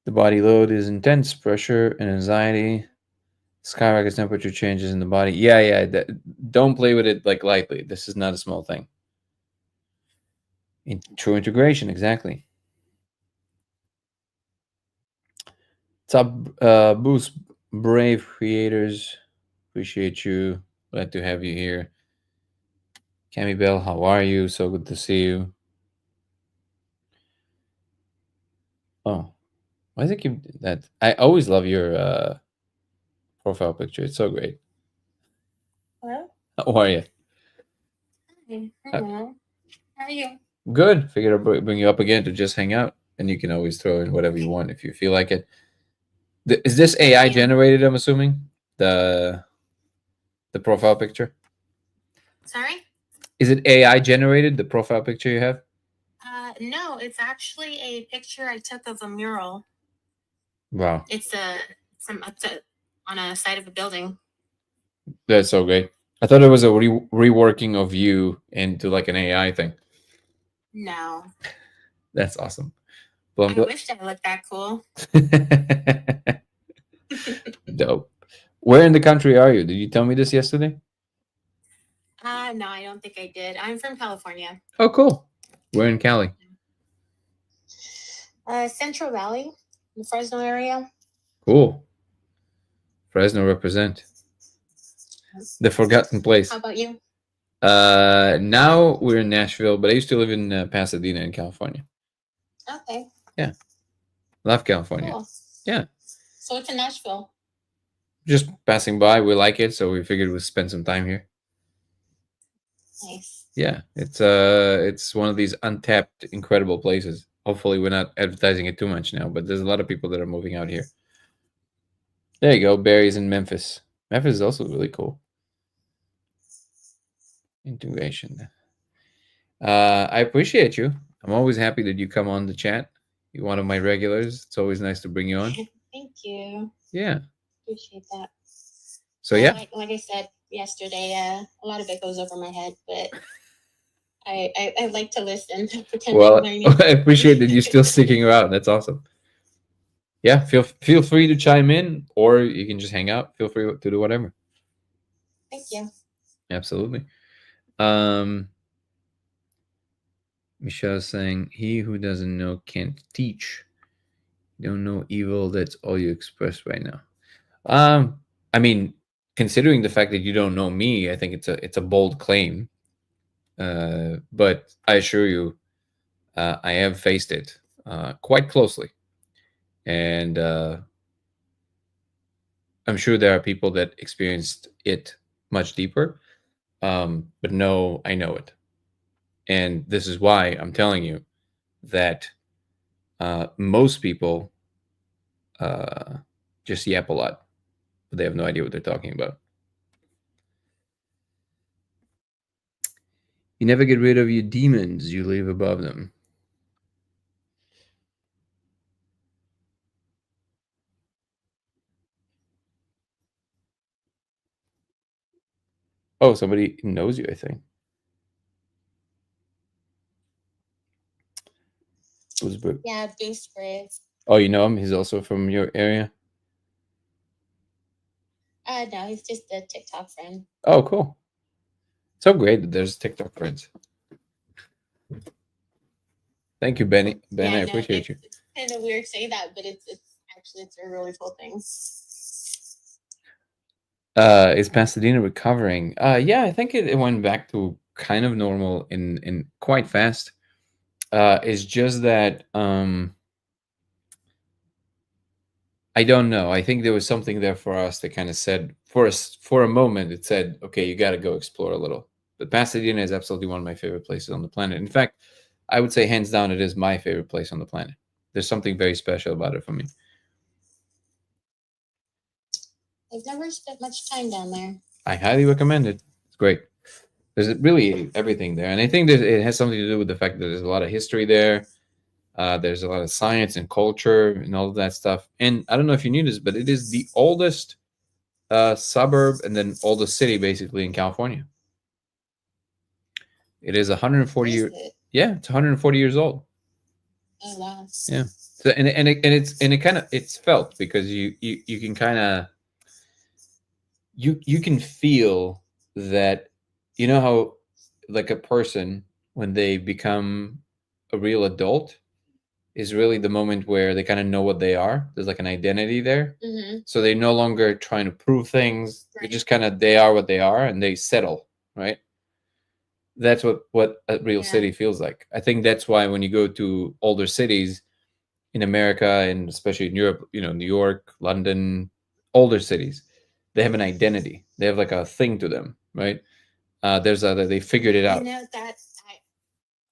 The body load is intense pressure and anxiety. Skyrockets temperature changes in the body. Yeah. Don't play with it like lightly. This is not a small thing. True integration, exactly. Top boost, brave creators. Appreciate you. Glad to have you here. Cami Bell, how are you? So good to see you. Oh, why does it keep that? I always love your profile picture. It's so great. Hello? How are you? Hi. Hello. How are you? Good. Figured I'd bring you up again to just hang out, and you can always throw in whatever you want if you feel like it. Is this AI generated? I'm assuming the profile picture. Sorry? Is it AI generated? The profile picture you have? No, it's actually a picture I took of a mural. Wow, It's on a side of a building. that's so great. I thought it was a reworking of you into like an AI thing. No. That's awesome. Well, I wished I looked that cool. Dope. Where in the country are you? Did you tell me this yesterday? No, I don't think I did. I'm from California. Oh, cool. We're in Cali. Central Valley, the Fresno area. Cool. Fresno represent. The forgotten place. How about you? Now we're in Nashville, but I used to live in Pasadena in California. Okay. Yeah. Love California. Cool. Yeah. So it's in Nashville. Just passing by. We like it, so we figured we'd spend some time here. Nice. Yeah. It's one of these untapped, incredible places. Hopefully we're not advertising it too much now, but there's a lot of people that are moving out here. There you go. Barry's in Memphis. Memphis is also really cool. Integration. I appreciate you. I'm always happy that you come on the chat. You're one of my regulars. It's always nice to bring you on. Thank you. Yeah. Appreciate that. So yeah, like I said yesterday, a lot of it goes over my head, but I like to listen. Pretend well, I'm learning. I appreciate that you're still sticking around. That's awesome. Yeah, feel free to chime in, or you can just hang out. Feel free to do whatever. Thank you. Absolutely. Michelle's saying, "He who doesn't know can't teach. You don't know evil. That's all you express right now." I mean, considering the fact that you don't know me, I think it's a bold claim. But I assure you, I have faced it quite closely, and I'm sure there are people that experienced it much deeper. But no, I know it, and this is why I'm telling you that most people just yap a lot, but they have no idea what they're talking about. You never get rid of your demons, you live above them. Oh, somebody knows you, I think. Yeah, Boost Brave. Oh, you know him? He's also from your area? No, he's just a TikTok friend. Oh, cool. So great that there's TikTok friends. Thank you, Benny. Ben, I appreciate you. It's kind of weird saying that, but it's a really cool thing. Is Pasadena recovering? Yeah, I think it went back to kind of normal in quite fast. It's just that I don't know. I think there was something there for us that kind of said for us for a moment. It said, "Okay, you got to go explore a little." But Pasadena is absolutely one of my favorite places on the planet. In fact, I would say hands down, it is my favorite place on the planet. There's something very special about it for me. I've never spent much time down there. I highly recommend it. It's great. There's really everything there, and I think that it has something to do with the fact that there's a lot of history there. There's a lot of science and culture and all of that stuff. And I don't know if you knew this, but it is the oldest suburb and then oldest city basically in California. It is 140 Is years. it? Yeah, it's 140 years old. Oh wow. Yeah. So and it kind of it's felt because you can kind of you can feel that, you know how like a person when they become a real adult is really the moment where they kind of know what they are. There's like an identity there. Mm-hmm. So they're no longer trying to prove things. They Right. just kind of they are what they are and they settle, right? That's what a real Yeah. city feels like. I think that's why when you go to older cities in America and especially in Europe, you know, New York, London, older cities, they have an identity. They have like a thing to them, right? There's a they figured it You out. know that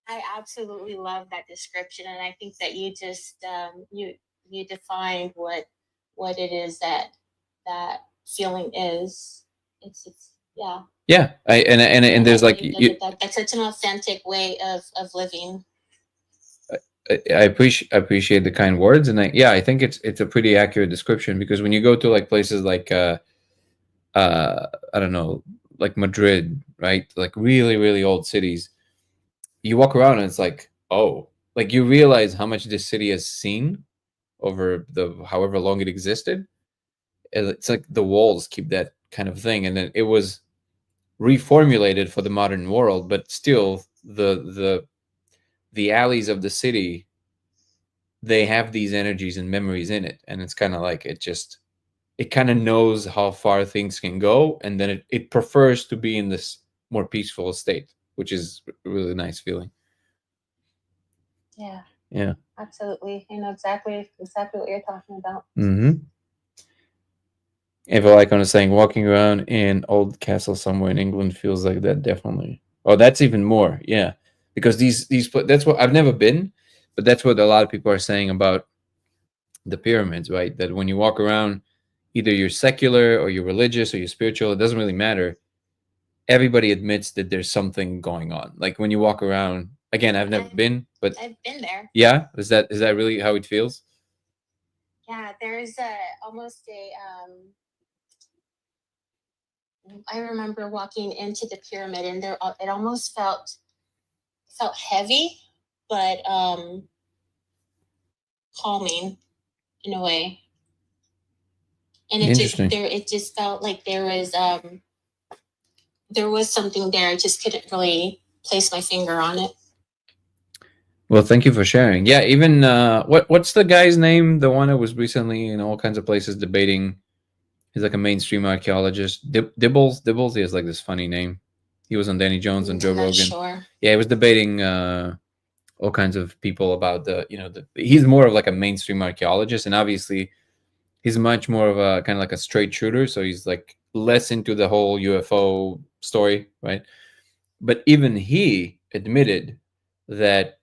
I absolutely love that description, and I think that you just you defined what it is that that feeling is. It's yeah. Yeah, and there's I like think that's such an authentic way of living. I appreciate the kind words, and I think it's a pretty accurate description because when you go to like places like I don't know, like Madrid, right, like really old cities, you walk around and it's like, oh, like you realize how much this city has seen over the however long it existed. And it's like the walls keep that kind of thing, and then it was reformulated for the modern world, but still the alleys of the city, they have these energies and memories in it, and it's kind of like it kind of knows how far things can go, and then it prefers to be in this more peaceful state, which is a really nice feeling. Yeah, Yeah. absolutely. I know exactly what you're talking about. Mm-hmm. Eva Lycon is saying walking around in old castle somewhere in England feels like that, definitely. Oh, that's even more, yeah, because that's what I've never been, but that's what a lot of people are saying about the pyramids, right? That when you walk around, either you're secular or you're religious or you're spiritual, it doesn't really matter. Everybody admits that there's something going on. Like when you walk around, again, I've never been, but I've been there. yeah, is that really how it feels? Yeah, there's a almost a I remember walking into the pyramid, and there it almost felt heavy, but calming in a way. And Interesting. it just felt like there was something there. I just couldn't really place my finger on it. Well, thank you for sharing. Yeah, even what's the guy's name? The one that was recently in all kinds of places debating. He's like a mainstream archaeologist. Dibbles. He has like this funny name. He was on Danny Jones and Joe I'm not Rogan. sure. Yeah, he was debating all kinds of people about he's more of like a mainstream archaeologist, and obviously he's much more of a kind of like a straight shooter. So he's like less into the whole UFO story, right? But even he admitted that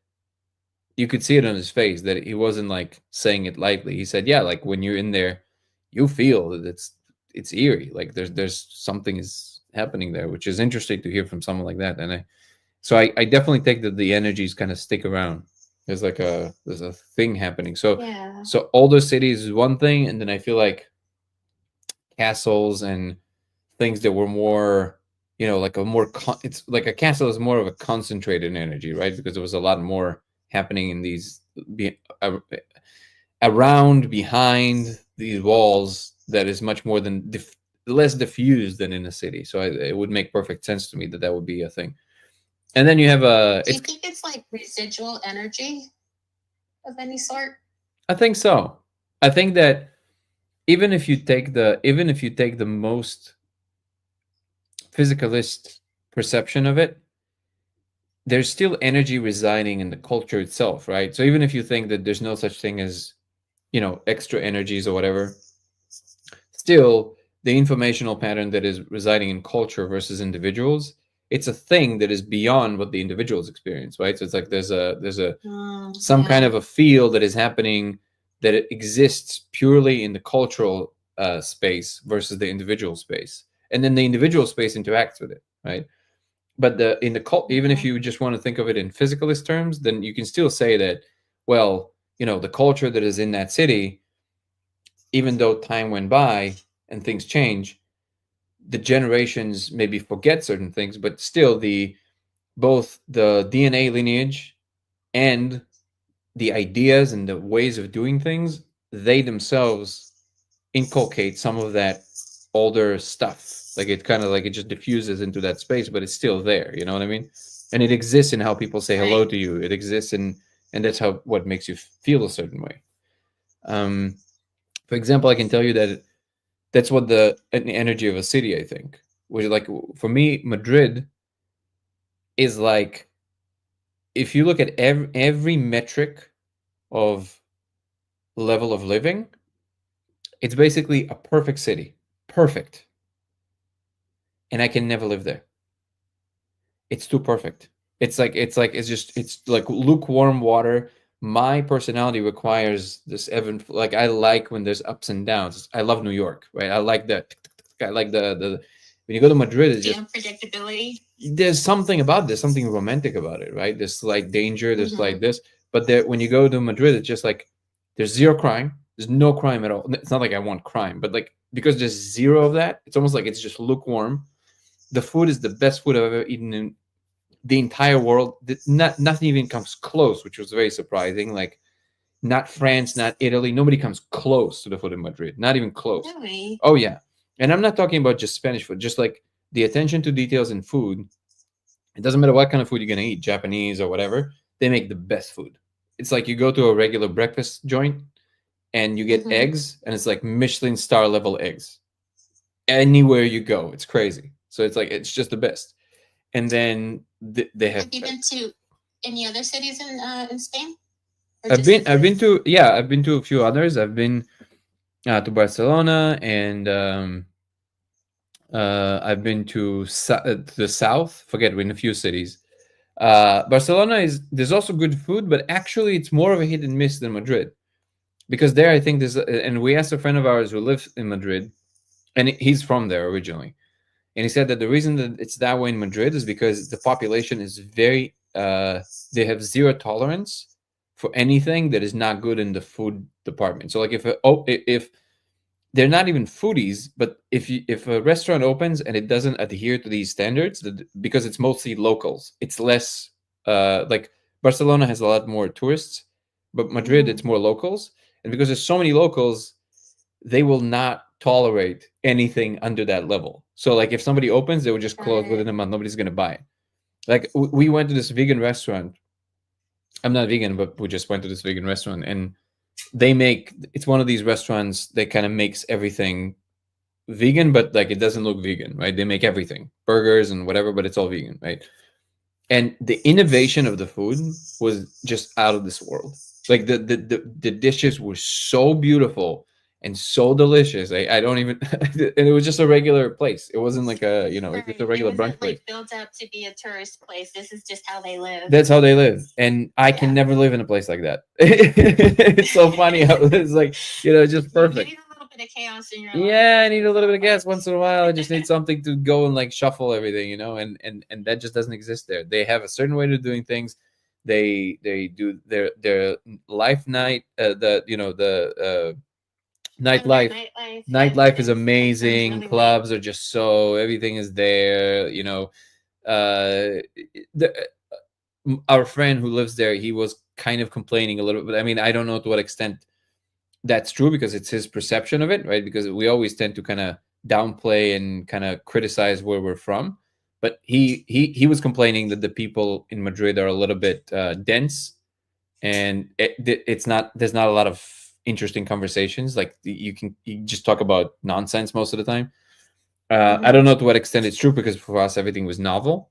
you could see it on his face that he wasn't like saying it lightly. He said, "Yeah, like when you're in there, you feel that it's eerie. Like there's something is happening there, which is interesting to hear from someone like that." And I definitely think that the energies kind of stick around. There's a thing happening. So Yeah. so older cities is one thing, and then I feel like castles and things that were more, like a more it's like a castle is more of a concentrated energy, right? Because there was a lot more happening in these around behind these walls that is much more than less diffused than in a city. So it would make perfect sense to me that that would be a thing. And then you have a Do you think it's like residual energy of any sort? I think so. I think that even if you take the most physicalist perception of it, there's still energy residing in the culture itself, right? So even if you think that there's no such thing as, extra energies or whatever, still the informational pattern that is residing in culture versus individuals, it's a thing that is beyond what the individuals experience, right? So it's like there's a some kind of a field that is happening that it exists purely in the cultural space versus the individual space, and then the individual space interacts with it, right? But the in the cult, even if you just want to think of it in physicalist terms, then you can still say that, well, the culture that is in that city, even though time went by and things change, the generations maybe forget certain things, but still the both the DNA lineage and the ideas and the ways of doing things, they themselves inculcate some of that older stuff. Like it kind of like it just diffuses into that space, but it's still there. You know what I mean? And it exists in how people say hello Right. to you. It exists in, and that's how what makes you feel a certain way. Um, for example, I can tell you that that's what the energy of a city. I think, which like for me, Madrid is like if you look at every metric of level of living, it's basically a perfect city. Perfect. And I can never live there. It's too perfect. It's like lukewarm water. My personality requires this even like I like when there's ups and downs. I love New York, right? I like that. I like the when you go to Madrid, it's The just unpredictability. there's something about this, something romantic about it, right? There's like danger, there's Mm-hmm. like this, but there when you go to Madrid, it's just like there's zero crime. There's no crime at all. It's not like I want crime, but like because there's zero of that, it's almost like it's just lukewarm. The food is the best food I've ever eaten in the entire world. Nothing even comes close, which was very surprising. Like not France, not Italy. Nobody comes close to the food in Madrid. Not even close. Really? Oh yeah, and I'm not talking about just Spanish food. Just like the attention to details in food. It doesn't matter what kind of food you're gonna eat, Japanese or whatever. They make the best food. It's like you go to a regular breakfast joint and you get Mm-hmm. eggs, and it's like Michelin star level eggs. Anywhere you go, it's crazy. So it's like it's just the best. And then they have. Have you been to any other cities in Spain? Or I've just been I've Madrid? been to yeah I've been to a few others. I've been to Barcelona and I've been to the south. Forget we're in a few cities. Barcelona is there's also good food, but actually it's more of a hit and miss than Madrid because there I think there's and we asked a friend of ours who lives in Madrid and he's from there originally, and he said that the reason that it's that way in Madrid is because the population is very they have zero tolerance for anything that is not good in the food department. So like if they're not even foodies, but if a restaurant opens and it doesn't adhere to these standards, because it's mostly locals, it's less like Barcelona has a lot more tourists, but Madrid Mm-hmm. it's more locals, and because there's so many locals, they will not tolerate anything under that level. So like if somebody opens, they will just Got close it. within a month. Nobody's gonna buy it. Like we went to this vegan restaurant. I'm not vegan, but we just went to this vegan restaurant, and they make it's one of these restaurants that kind of makes everything vegan, but like it doesn't look vegan, right? They make everything, burgers and whatever, but it's all vegan, right? And the innovation of the food was just out of this world. Like the dishes were so beautiful and so delicious. I don't even and it was just a regular place. It wasn't like a it's just a Right. It regular brunch wasn't place. like built up to be a tourist place. This is just how they live. That's how they live, and I can Yeah. never live in a place like that. It's so funny how it's like just You perfect. need a little bit of chaos in your life. Yeah, I That's what need a it's little all bit of gas about. once in a while. I just need something to go and like shuffle everything, and that just doesn't exist there. They have a certain way of doing things. They do their life night the Oh, their nightlife. nightlife Nightlife is that sounds amazing. really nice. Clubs are just so everything is there. Uh, the, our friend who lives there, he was kind of complaining a little bit. I mean, I don't know to what extent that's true because it's his perception of it, right? Because we always tend to kind of downplay and kind of criticize where we're from. But he was complaining that the people in Madrid are a little bit dense, and it's not there's not a lot of interesting conversations. Like you just talk about nonsense most of the time. I Mm-hmm. don't know to what extent it's true because for us everything was novel,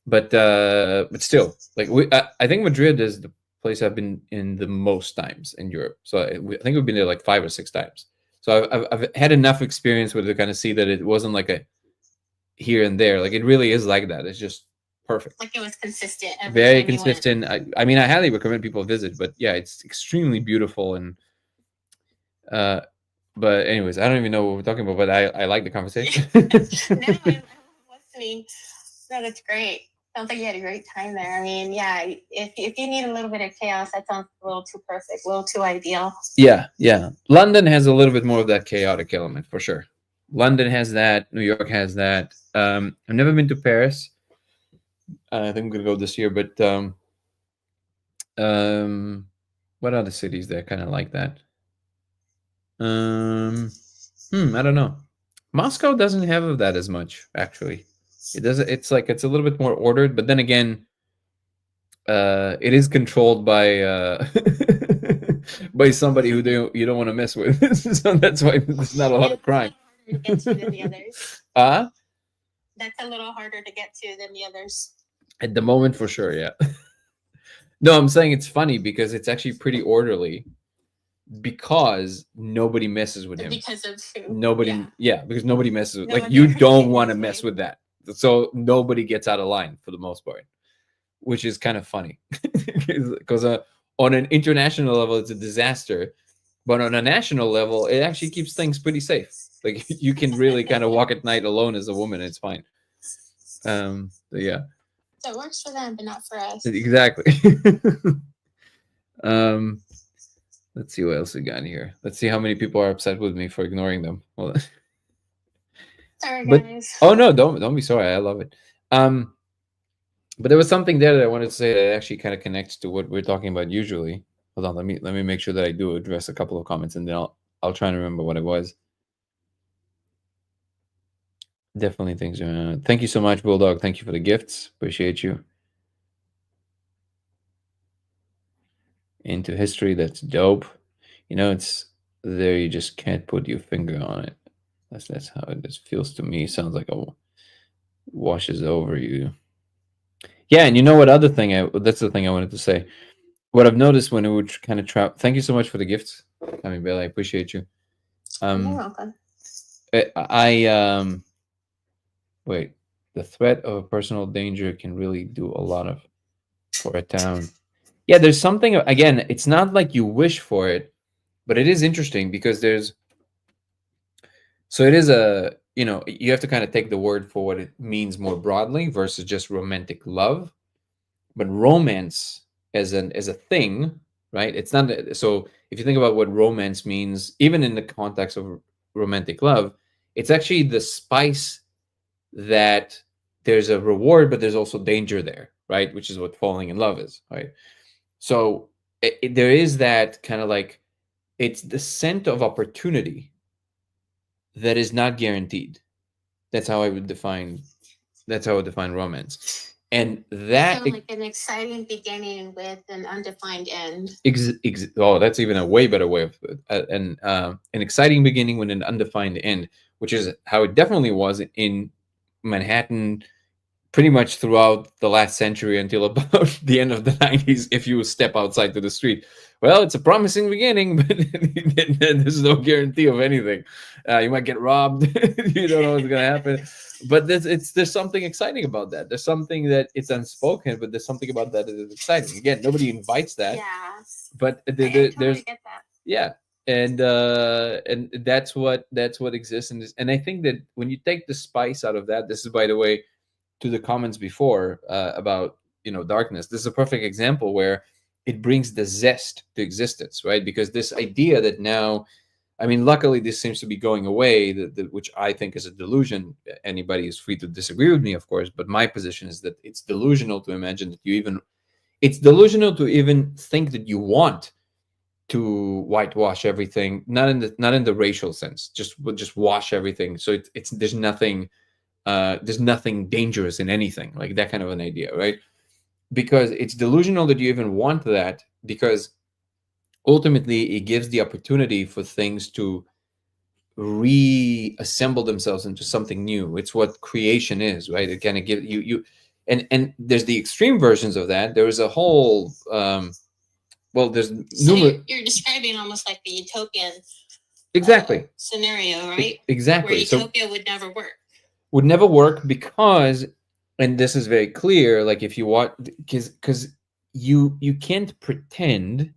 but still, like I think Madrid is the place I've been in the most times in Europe. So I think we've been there like 5 or 6 times. So I've had enough experience with it to kind of see that it wasn't like a here and there. Like it really is like that. It's just perfect, Like it was consistent every very time you went. consistent. I mean, I highly recommend people visit. But yeah, it's extremely beautiful and. Uh, but anyways, I don't even know what we're talking about. But I like the conversation. No, I love listening. No, that's great. Sounds like you had a great time there. I mean, yeah, if you need a little bit of chaos, that sounds a little too perfect, a little too ideal. Yeah, yeah. London has a little bit more of that chaotic element for sure. London has that. New York has that. I've never been to Paris. I think I'm gonna go this year. But um, what other cities that kind of like that? Um, I don't know. Moscow doesn't have that as much, actually. It doesn't. It's like it's a little bit more ordered, but then again, it is controlled by by somebody who you don't want to mess with. So that's why there's not a lot of crime. To get to than the others. That's a little harder to get to than the others. At the moment, for sure, yeah. No, I'm saying it's funny because it's actually pretty orderly because nobody messes with him. Because of who? Nobody, yeah, because nobody messes with. Like you don't want to mess with that, so nobody gets out of line for the most part, which is kind of funny because on an international level it's a disaster, but on a national level it actually keeps things pretty safe. Like you can really kind of walk at night alone as a woman, it's fine. Yeah. So it works for them, but not for us. Exactly. Let's see what else we got here. Let's see how many people are upset with me for ignoring them. Well, sorry, guys. Oh no, don't be sorry. I love it. But there was something there that I wanted to say that actually kind of connects to what we're talking about usually. Hold on, let me make sure that I do address a couple of comments, and then I'll try and remember what it was. Definitely things. Thank you so much, Bulldog. Thank you for the gifts. Appreciate you. Into history, that's dope. You know, it's there. You just can't put your finger on it. That's how it just feels to me. Sounds like it washes over you. Yeah, and you know what? Other thing, that's the thing I wanted to say. What I've noticed when it would kind of trap. Thank you so much for the gifts, I mean, Bill. I appreciate you. You're welcome. Wait. The threat of a personal danger can really do a lot of for a town. Yeah, there's something. Again, it's not like you wish for it, but it is interesting because there's. So it is you have to kind of take the word for what it means more broadly versus just romantic love. But romance as a thing, right? It's not so. If you think about what romance means, even in the context of romantic love, it's actually the spice that there's a reward, but there's also danger there, right? Which is what falling in love is, right? So there is that kind of like it's the scent of opportunity that is not guaranteed. That's how I would define. That's how I would define romance. And that so like an exciting beginning with an undefined end. Oh, that's even a way better way of an exciting beginning with an undefined end, which is how it definitely was in Manhattan, pretty much throughout the last century until about the end of the 90s. If you step outside to the street, well, it's a promising beginning, but there's no guarantee of anything. You might get robbed. You don't know what's gonna happen. But there's something exciting about that. There's something that it's unspoken, but there's something about that is exciting. Again, nobody invites that. Yeah. But Totally get that. Yeah, and that's what exists in this. And I think that when you take the spice out of that, this is, by the way, to the comments before about darkness. This is a perfect example where it brings the zest to existence, right? Because this idea that now, I mean, luckily this seems to be going away, which I think is a delusion. Anybody is free to disagree with me, of course, but my position is that it's delusional to imagine that it's delusional to even think that you want to whitewash everything, not in the racial sense, just wash everything. So it's there's nothing dangerous in anything, like that kind of an idea, right? Because it's delusional that you even want that, because ultimately it gives the opportunity for things to reassemble themselves into something new. It's what creation is, right? It kind of gives you and there's the extreme versions of that. There is a whole there's you're describing almost like the utopian exactly scenario, right? Exactly. Where utopia would never work. Would never work because, and this is very clear, like if you want, because you can't pretend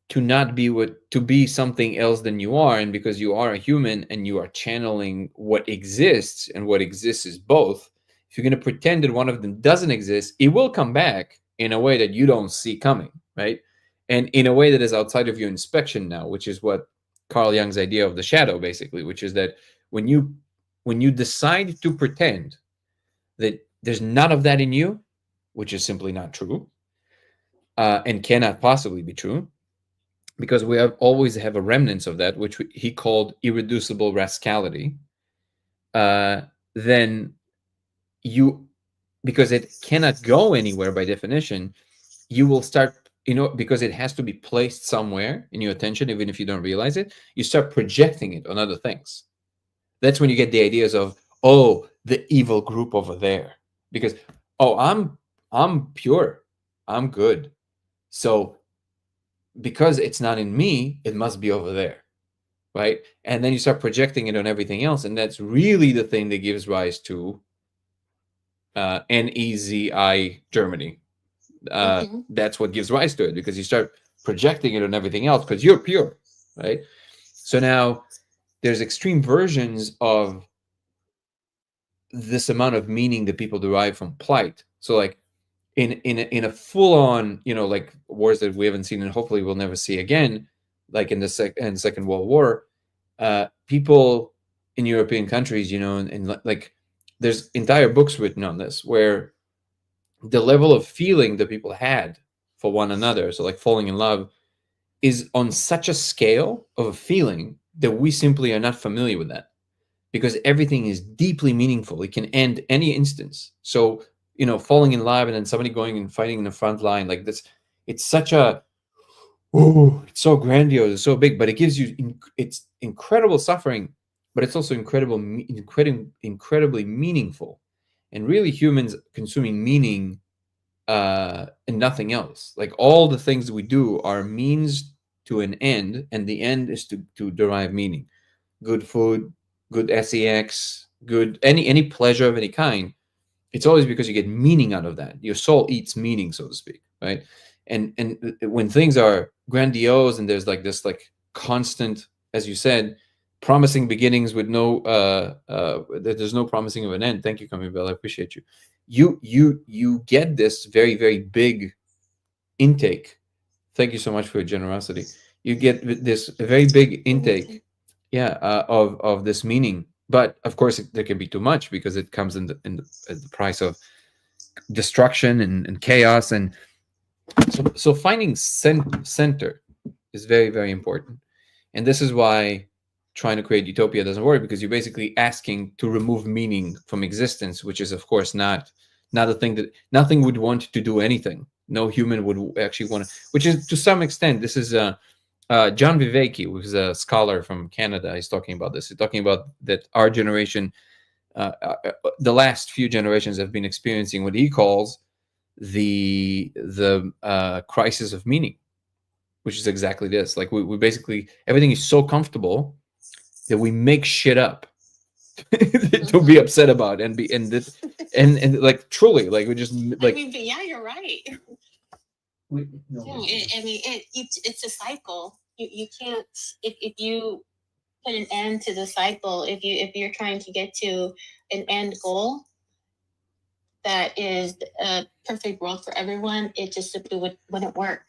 to not be to be something else than you are, and because you are a human and you are channeling what exists, and what exists is both. If you're going to pretend that one of them doesn't exist, it will come back in a way that you don't see coming, right? And in a way that is outside of your inspection now, which is what Carl Jung's idea of the shadow, basically, which is that when you decide to pretend that there's none of that in you, which is simply not true, and cannot possibly be true, because we have always have a remnants of that, which he called irreducible rascality. Then you, because it cannot go anywhere by definition, you will start, because it has to be placed somewhere in your attention, even if you don't realize it, you start projecting it on other things. That's when you get the ideas of, oh, the evil group over there, because, oh, I'm pure, I'm good, so because it's not in me, it must be over there, right? And then you start projecting it on everything else, and that's really the thing that gives rise to NEZI Germany. That's what gives rise to it, because you start projecting it on everything else because you're pure, right? So now there's extreme versions of this amount of meaning that people derive from plight. So like in a full on, like wars that we haven't seen and hopefully we'll never see again, like in the Second World War, people in European countries, and like there's entire books written on this, where the level of feeling that people had for one another, so like falling in love, is on such a scale of a feeling that we simply are not familiar with that, because everything is deeply meaningful. It can end any instance. So, falling in love and then somebody going and fighting in the front line, like this, it's such a, oh, it's so grandiose, it's so big, but it gives you, it's incredible suffering, but it's also incredibly meaningful. And really, humans consuming meaning and nothing else. Like all the things we do are means to an end, and the end is to derive meaning. Good food, good sex, good any pleasure of any kind. It's always because you get meaning out of that. Your soul eats meaning, so to speak, right? And when things are grandiose and there's like this like constant, as you said, promising beginnings with no there's no promising of an end. Thank you, Camille. I appreciate you. You get this very, very big intake. Thank you so much for your generosity. You get this very big intake, yeah, of this meaning. But of course, there can be too much, because it comes at the price of destruction and chaos. And so finding center is very, very important. And this is why trying to create utopia doesn't work, because you're basically asking to remove meaning from existence, which is of course not a thing that nothing would want to do anything. No human would actually want to, which is to some extent, this is John Viveki, who's a scholar from Canada. He's talking about this. He's talking about that our generation, the last few generations, have been experiencing what he calls the crisis of meaning, which is exactly this. Like we basically, everything is so comfortable that we make shit up to be upset about, and be and like truly, like we just like. I mean, but yeah, you're right. It's a cycle. You can't, if you put an end to the cycle, if you're trying to get to an end goal that is a perfect world for everyone, it just simply wouldn't work.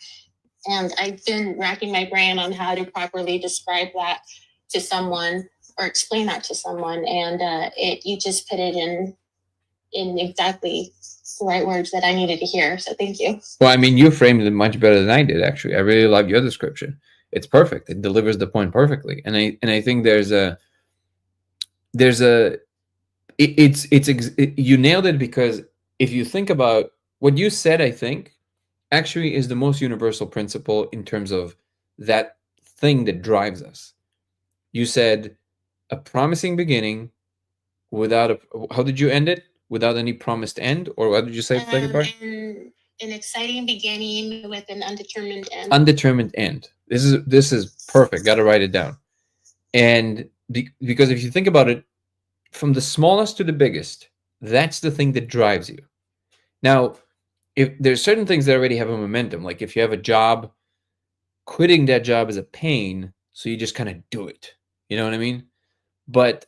And I've been racking my brain on how to properly describe that to someone or explain that to someone, and you just put it in exactly the right words that I needed to hear. So thank you. Well, I mean, you framed it much better than I did, actually. I really love your description. It's perfect. It delivers the point perfectly. And I think you nailed it, because if you think about what you said, I think actually is the most universal principle in terms of that thing that drives us. You said a promising beginning without a, how did you end it? Without any promised end? Or what did you say? An exciting beginning with an undetermined end. Undetermined end. This is perfect. Got to write it down. And because if you think about it, from the smallest to the biggest, that's the thing that drives you. Now, if there's certain things that already have a momentum, like if you have a job, quitting that job is a pain, so you just kind of do it. You know what I mean? But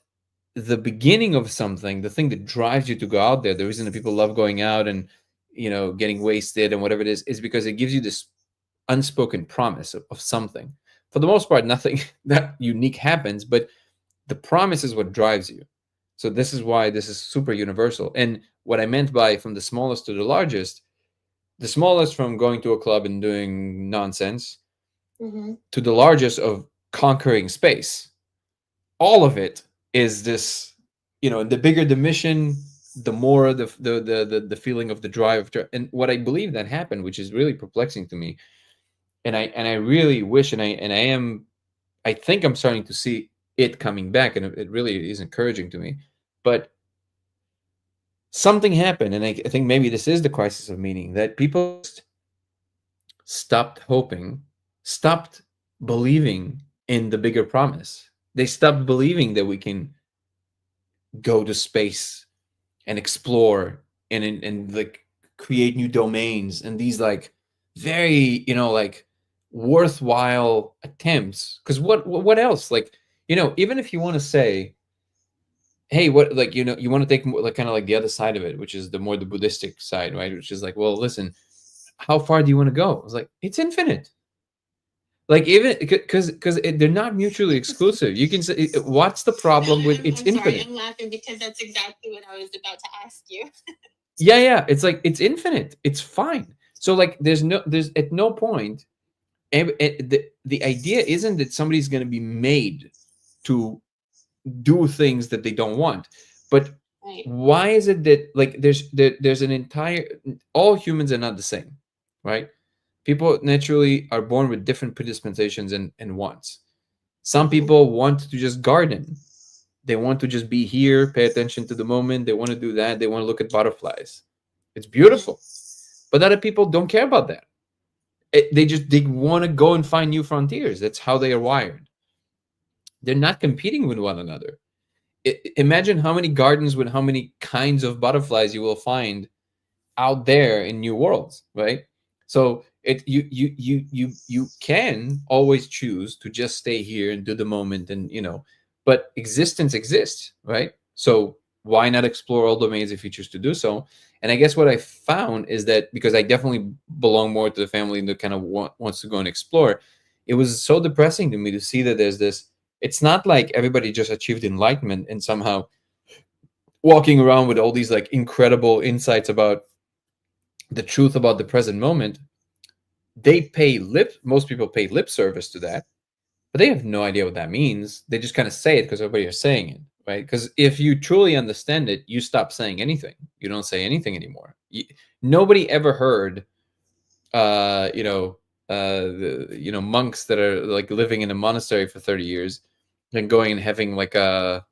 the beginning of something, the thing that drives you to go out there, the reason that people love going out and getting wasted and whatever it is because it gives you this unspoken promise of something. For the most part, nothing that unique happens, but The promise is what drives you. So this is why this is super universal. And what I meant by from the smallest to the smallest from going to a club and doing nonsense, to the largest of conquering space. All of it is this, the bigger the mission, the more the feeling of the drive. And what I believe that happened, which is really perplexing to me, and I really wish, I think I'm starting to see it coming back, and it really is encouraging to me. But something happened, and I think maybe this is the crisis of meaning, that people just stopped hoping, stopped believing in the bigger promise. They stopped believing that we can go to space and explore and like create new domains and these like very like worthwhile attempts. Because what else, like, even if you want to say, hey, what, like, you want to take more, like, kind of like the other side of it, which is the more the Buddhistic side, right? Which is like, well, listen, how far do you want to go? It's like, it's infinite. Like, even because they're not mutually exclusive. You can say, what's the problem with it's I'm sorry, infinite? I'm laughing because that's exactly what I was about to ask you. Yeah, it's like it's infinite. It's fine. So like, there's at no point, the idea isn't that somebody's going to be made to do things that they don't want, but Right. why is it that, like, there's an entire, all humans are not the same, right? People naturally are born with different predispositions and wants. Some people want to just garden. They want to just be here, pay attention to the moment. They want to do that. They want to look at butterflies. It's beautiful. But other people don't care about that. They want to go and find new frontiers. That's how they are wired. They're not competing with one another. Imagine how many gardens with how many kinds of butterflies you will find out there in new worlds, right? So you can always choose to just stay here and do the moment, and but existence exists, right? So why not explore all domains if you choose to do so? And I guess what I found is that, because I definitely belong more to the family that kind of wants to go and explore, it was so depressing to me to see that there's this. It's not like everybody just achieved enlightenment and somehow walking around with all these like incredible insights about the truth about the present moment. Most people pay lip service to that, but they have no idea what that means. They just kind of say it because everybody is saying it, right? Because if you truly understand it, you stop saying anything. You don't say anything anymore. Nobody ever heard uh you know monks that are like living in a monastery for 30 years and going and having like a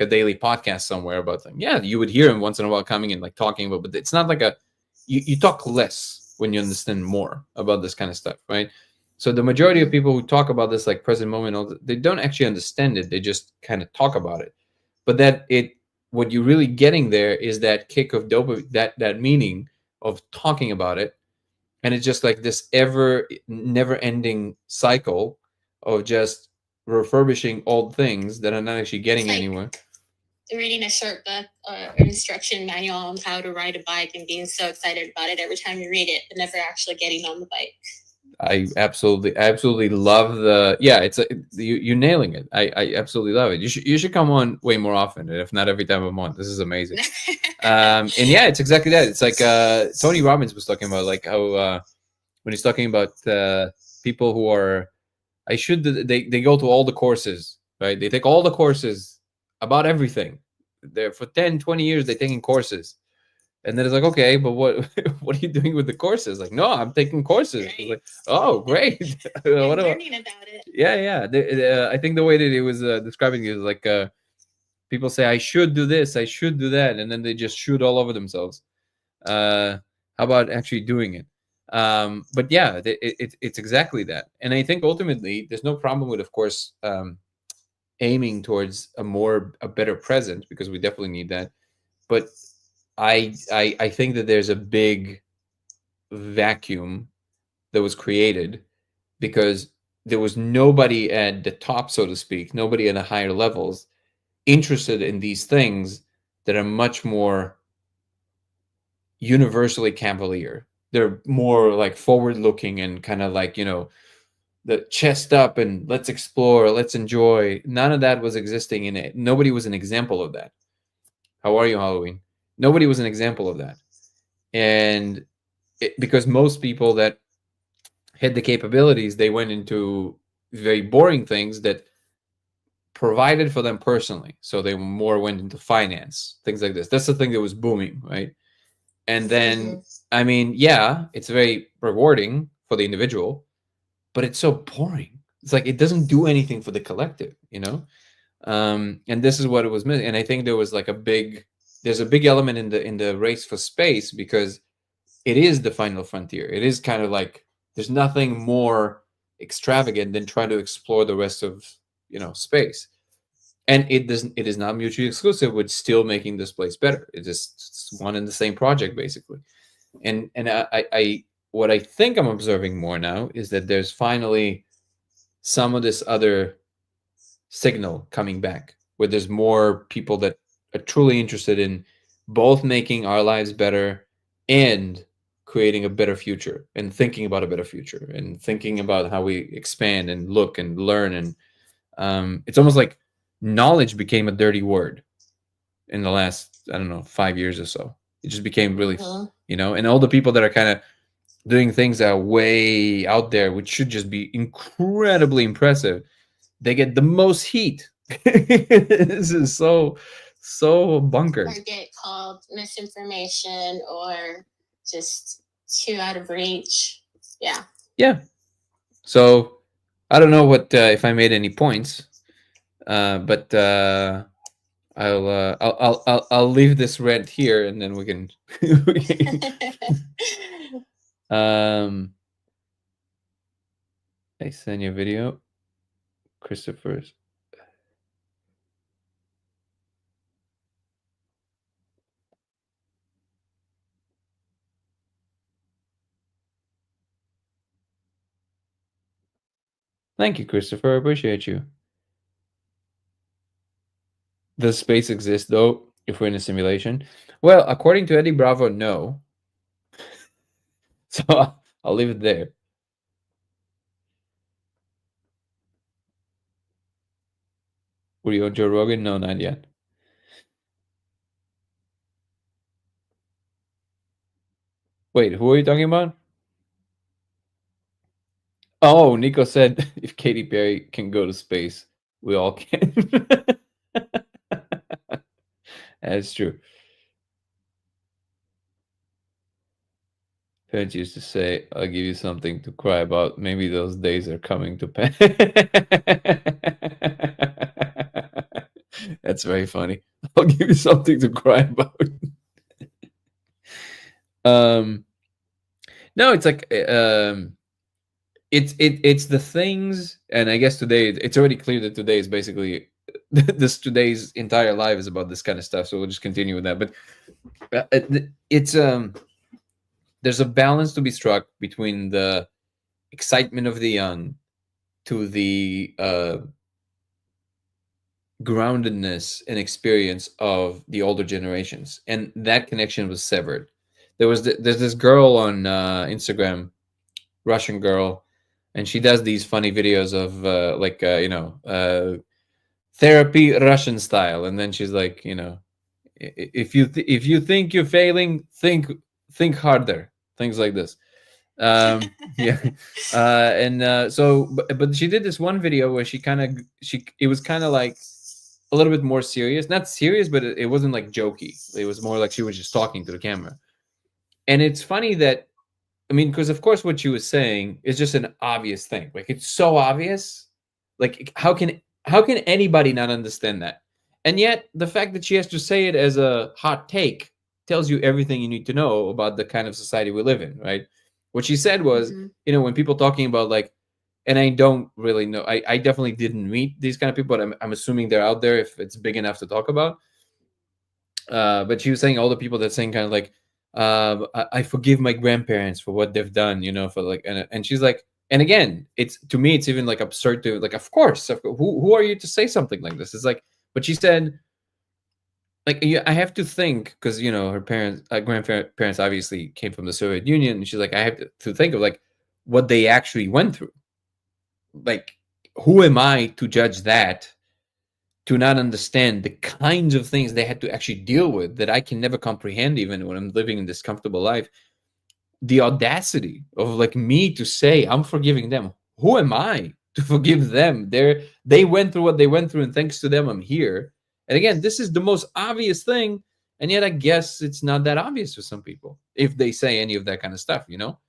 daily podcast somewhere about them. Yeah, you would hear him once in a while coming and like talking about, but it's not like you talk less when you understand more about this kind of stuff, right? So the majority of people who talk about this like present moment, they don't actually understand it. They just kind of talk about it. But what you're really getting there is that kick of dopamine, that meaning of talking about it. And it's just like this ever never ending cycle of just refurbishing old things that are not actually getting anywhere. Reading a short book or instruction manual on how to ride a bike and being so excited about it every time you read it, but never actually getting on the bike. I absolutely love it's you're nailing it. I absolutely love it. You should come on way more often, if not every time I'm on. This is amazing. And yeah, it's exactly that. It's like Tony Robbins was talking about, like, how when he's talking about people who are, they go to all the courses, right? They take all the courses about everything. They're for 10-20 years they're taking courses. And then it's like, okay, but what what are you doing with the courses? Like, no, I'm taking courses. Right. It's like, oh, great. What learning about it. Yeah. I think the way that it was describing it was like, people say, I should do this, I should do that, and then they just shoot all over themselves. How about actually doing it? But yeah, it's exactly that. And I think ultimately, there's no problem with, of course, aiming towards a better present, because we definitely need that. But I think that there's a big vacuum that was created because there was nobody at the top, so to speak, nobody at the higher levels interested in these things that are much more universally cavalier. They're more like forward looking and kind of like, the chest up and let's explore, let's enjoy. None of that was existing in it. Nobody was an example of that. How are you, Halloween? Nobody was an example of that. And because most people that had the capabilities, they went into very boring things that provided for them personally. So they more went into finance, things like this. That's the thing that was booming, right? And then, I mean, yeah, it's very rewarding for the individual, but it's so boring. It's like it doesn't do anything for the collective, you know? And this is what it was missing. And I think there's a big element in the race for space because it is the final frontier. It is kind of like there's nothing more extravagant than trying to explore the rest of space. And it is not mutually exclusive with still making this place better. It's one and the same project basically. And I what I think I'm observing more now is that there's finally some of this other signal coming back where there's more people that are truly interested in both making our lives better and creating a better future and thinking about a better future and thinking about how we expand and look and learn. And it's almost like knowledge became a dirty word in the last, I don't know, 5 years or so. It just became really, and all the people that are kind of doing things that are way out there, which should just be incredibly impressive, they get the most heat. This is so bunkered. Or get called misinformation or just too out of reach. Yeah. Yeah. So I don't know what if I made any points, but I'll leave this rant here, and then we can. I send you a video, Christopher's. Thank you, Christopher. I appreciate you. Does space exist, though, if we're in a simulation? Well, according to Eddie Bravo, no. So I'll leave it there. Were you on Joe Rogan? No, not yet. Wait, who are you talking about? Oh, Nico said if Katy Perry can go to space, we all can. That's true. Parents used to say, I'll give you something to cry about. Maybe those days are coming to pass. That's very funny. I'll give you something to cry about. No, it's like it's the things, and I guess today it's already clear that today is basically today's entire life is about this kind of stuff. So we'll just continue with that. But it's there's a balance to be struck between the excitement of the young to the groundedness and experience of the older generations, and that connection was severed. There's this girl on Instagram, Russian girl, and she does these funny videos of therapy Russian style, and then she's like, if you think you're failing, think harder, things like this. Yeah. But she did this one video where it was kind of like a little bit more serious, not serious, but it wasn't like jokey. It was more like she was just talking to the camera. And it's funny that, I mean, because of course what she was saying is just an obvious thing. Like it's so obvious. Like how can anybody not understand that? And yet the fact that she has to say it as a hot take tells you everything you need to know about the kind of society we live in, right? What she said was, when people talking about like, and I don't really know, I definitely didn't meet these kind of people, but I'm assuming they're out there if it's big enough to talk about. But she was saying all the people that saying kind of like, I forgive my grandparents for what they've done, for like, and she's like, and again, it's to me, it's even like absurd to like, of course, who are you to say something like this? It's like, but she said, like, I have to think because her grandparents obviously came from the Soviet Union, and she's like, I have to think of like what they actually went through, like, who am I to judge that, to not understand the kinds of things they had to actually deal with that I can never comprehend even when I'm living in this comfortable life. The audacity of like me to say I'm forgiving them. Who am I to forgive them? They went through what they went through, and thanks to them I'm here. And again, this is the most obvious thing, and yet I guess it's not that obvious to some people if they say any of that kind of stuff, you know?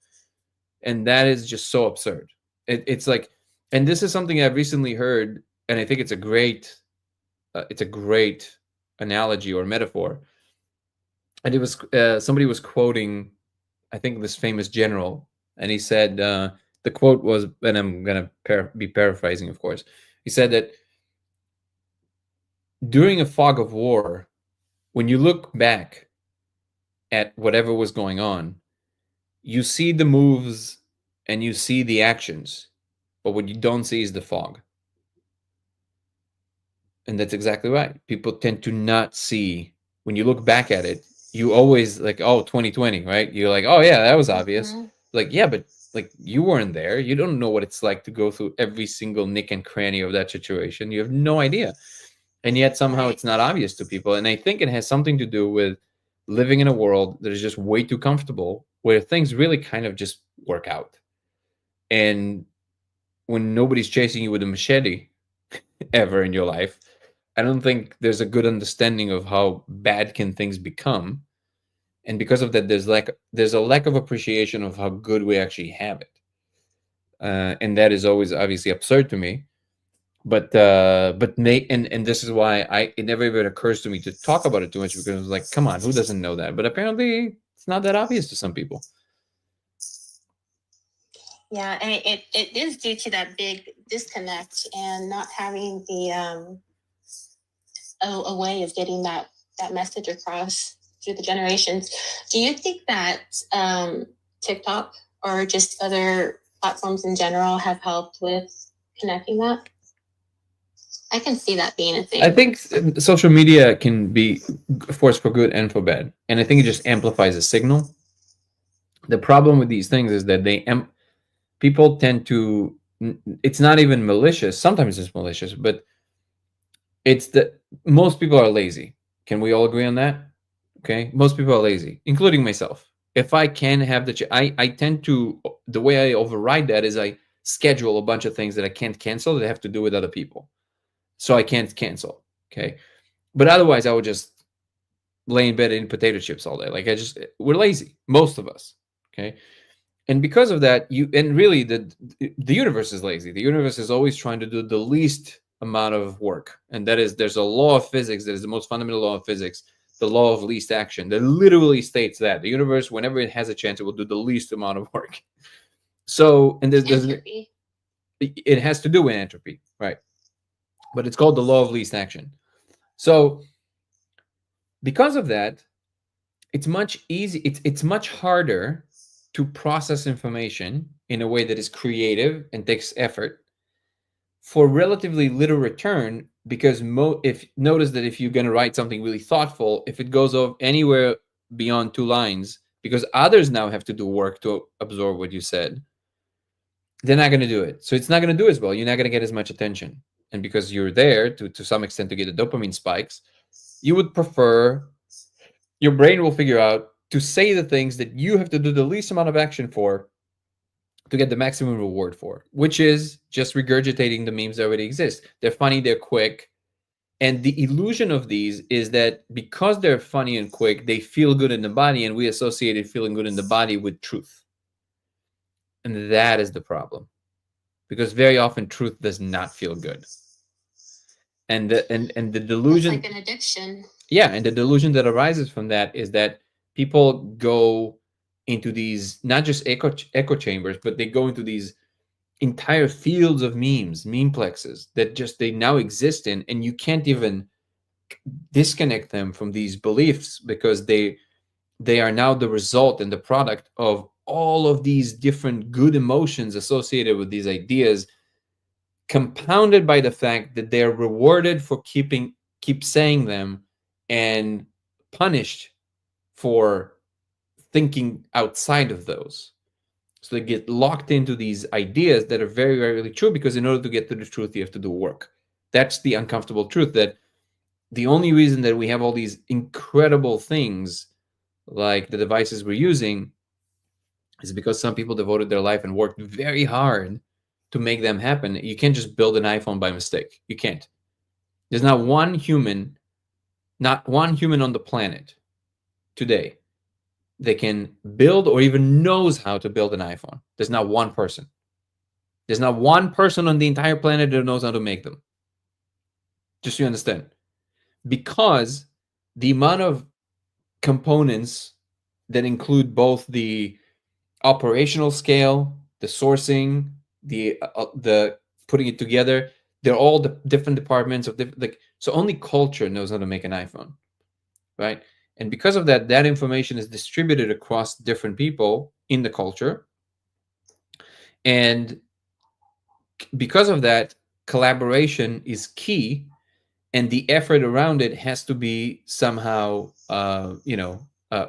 And that is just so absurd. It's like, and this is something I've recently heard, and I think it's a great analogy or metaphor. And it was somebody was quoting, I think, this famous general, and he said the quote was, and I'm gonna be paraphrasing, of course. He said that during a fog of war, when you look back at whatever was going on, you see the moves and you see the actions, but what you don't see is the fog. And that's exactly right. People tend to not see, when you look back at it, you always like, oh, 2020, right? You're like, oh yeah, that was obvious. Like, yeah, but like, you weren't there. You don't know what it's like to go through every single nick and cranny of that situation. You have no idea. And yet somehow it's not obvious to people. And I think it has something to do with living in a world that is just way too comfortable, where things really kind of just work out. And when nobody's chasing you with a machete ever in your life, I don't think there's a good understanding of how bad can things become. And because of that, there's a lack of appreciation of how good we actually have it. And that is always obviously absurd to me. And this is why it never even occurs to me to talk about it too much, because it's like, come on, who doesn't know that? But apparently it's not that obvious to some people. Yeah, and it is due to that big disconnect and not having the a way of getting that message across through the generations. Do you think that TikTok or just other platforms in general have helped with connecting that? I can see that being a thing. I think social media can be a force for good and for bad, and I think it just amplifies a signal. The problem with these things is that people tend to. It's not even malicious. Sometimes it's malicious, but it's that most people are lazy. Can we all agree on that? Okay, most people are lazy, including myself. If I can have I tend to, the way I override that is I schedule a bunch of things that I can't cancel that have to do with other people, so I can't cancel. Okay, but otherwise I would just lay in bed eating potato chips all day. Like, we're lazy, most of us. Okay, and because of that, really the universe is lazy. The universe is always trying to do the least amount of work, and that is, there's a law of physics that is the most fundamental law of physics, the law of least action, that literally states that the universe, whenever it has a chance, it will do the least amount of work. So, and it has to do with entropy, right? But it's called the law of least action. So because of that, it's much harder to process information in a way that is creative and takes effort for relatively little return, because if notice that if you're going to write something really thoughtful, if it goes off anywhere beyond 2 lines, because others now have to do work to absorb what you said, they're not going to do it. So it's not going to do as well. You're not going to get as much attention. And because you're there to some extent to get the dopamine spikes, you would prefer, your brain will figure out to say the things that you have to do the least amount of action for to get the maximum reward for, which is just regurgitating the memes that already exist. They're funny, they're quick. And the illusion of these is that because they're funny and quick, they feel good in the body, and we associated feeling good in the body with truth. And that is the problem. Because very often truth does not feel good. And the delusion, it's like an addiction. Yeah, and the delusion that arises from that is that people go into these, not just echo chambers, but they go into these entire fields of memes, memeplexes that just they now exist in, and you can't even disconnect them from these beliefs, because they are now the result and the product of all of these different good emotions associated with these ideas, compounded by the fact that they're rewarded for keep saying them, and punished for thinking outside of those. So they get locked into these ideas that are very, very really true, because in order to get to the truth, you have to do work. That's the uncomfortable truth, that the only reason that we have all these incredible things like the devices we're using is because some people devoted their life and worked very hard to make them happen. You can't just build an iPhone by mistake. You can't. There's not one human on the planet today that can build or even knows how to build an iPhone. There's not one person. There's not one person on the entire planet that knows how to make them. Just so you understand. Because the amount of components that include both the operational scale, the sourcing, the putting it together, they're all the different departments of different, like, so only culture knows how to make an iPhone, right? And because of that, that information is distributed across different people in the culture. And because of that, collaboration is key, and the effort around it has to be somehow,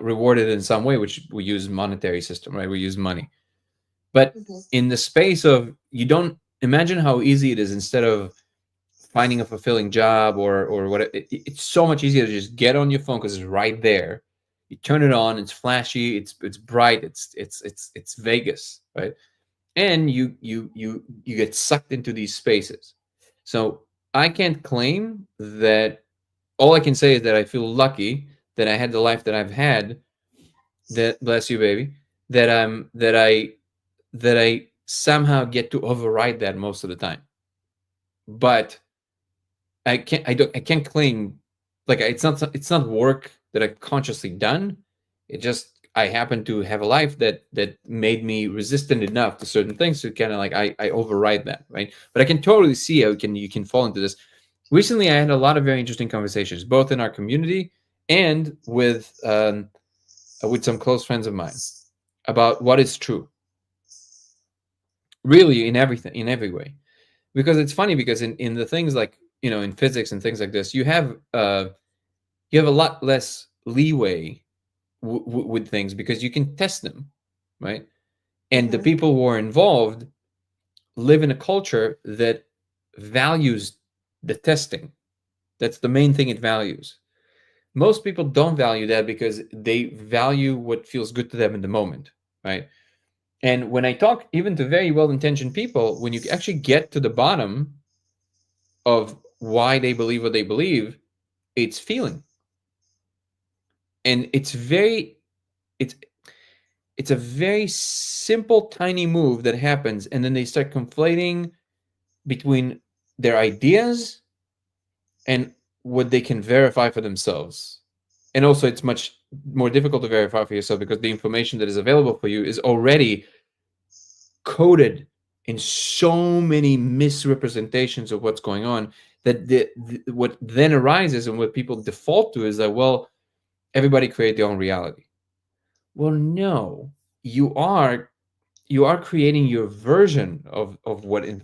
rewarded in some way, which we use monetary system, right? We use money. But in the space of, you don't imagine how easy it is, instead of finding a fulfilling job or what, it's so much easier to just get on your phone because it's right there. You turn it on, it's flashy, it's bright, it's Vegas, right? And you get sucked into these spaces. So I can't claim that. All I can say is that I feel lucky that I had the life that I've had. That, bless you, baby. That I somehow get to override that most of the time. But I can't claim, like, it's not work that I consciously done. It just, I happen to have a life that made me resistant enough to certain things to kind of like, I override that, right? But I can totally see how you can fall into this. Recently, I had a lot of very interesting conversations, both in our community and with some close friends of mine, about what is true, really, in everything, in every way. Because it's funny, because in the things like, in physics and things like this, you have a lot less leeway with things, because you can test them, right? And the people who are involved live in a culture that values the testing. That's the main thing it values. Most people don't value that because they value what feels good to them in the moment, right? And when I talk even to very well-intentioned people, when you actually get to the bottom of why they believe what they believe, it's feeling. And it's it's a very simple, tiny move that happens, and then they start conflating between their ideas and what they can verify for themselves. And also, it's much more difficult to verify for yourself, because the information that is available for you is already coded in so many misrepresentations of what's going on, that what then arises and what people default to is that, well, everybody create their own reality. Well, no, you are creating your version of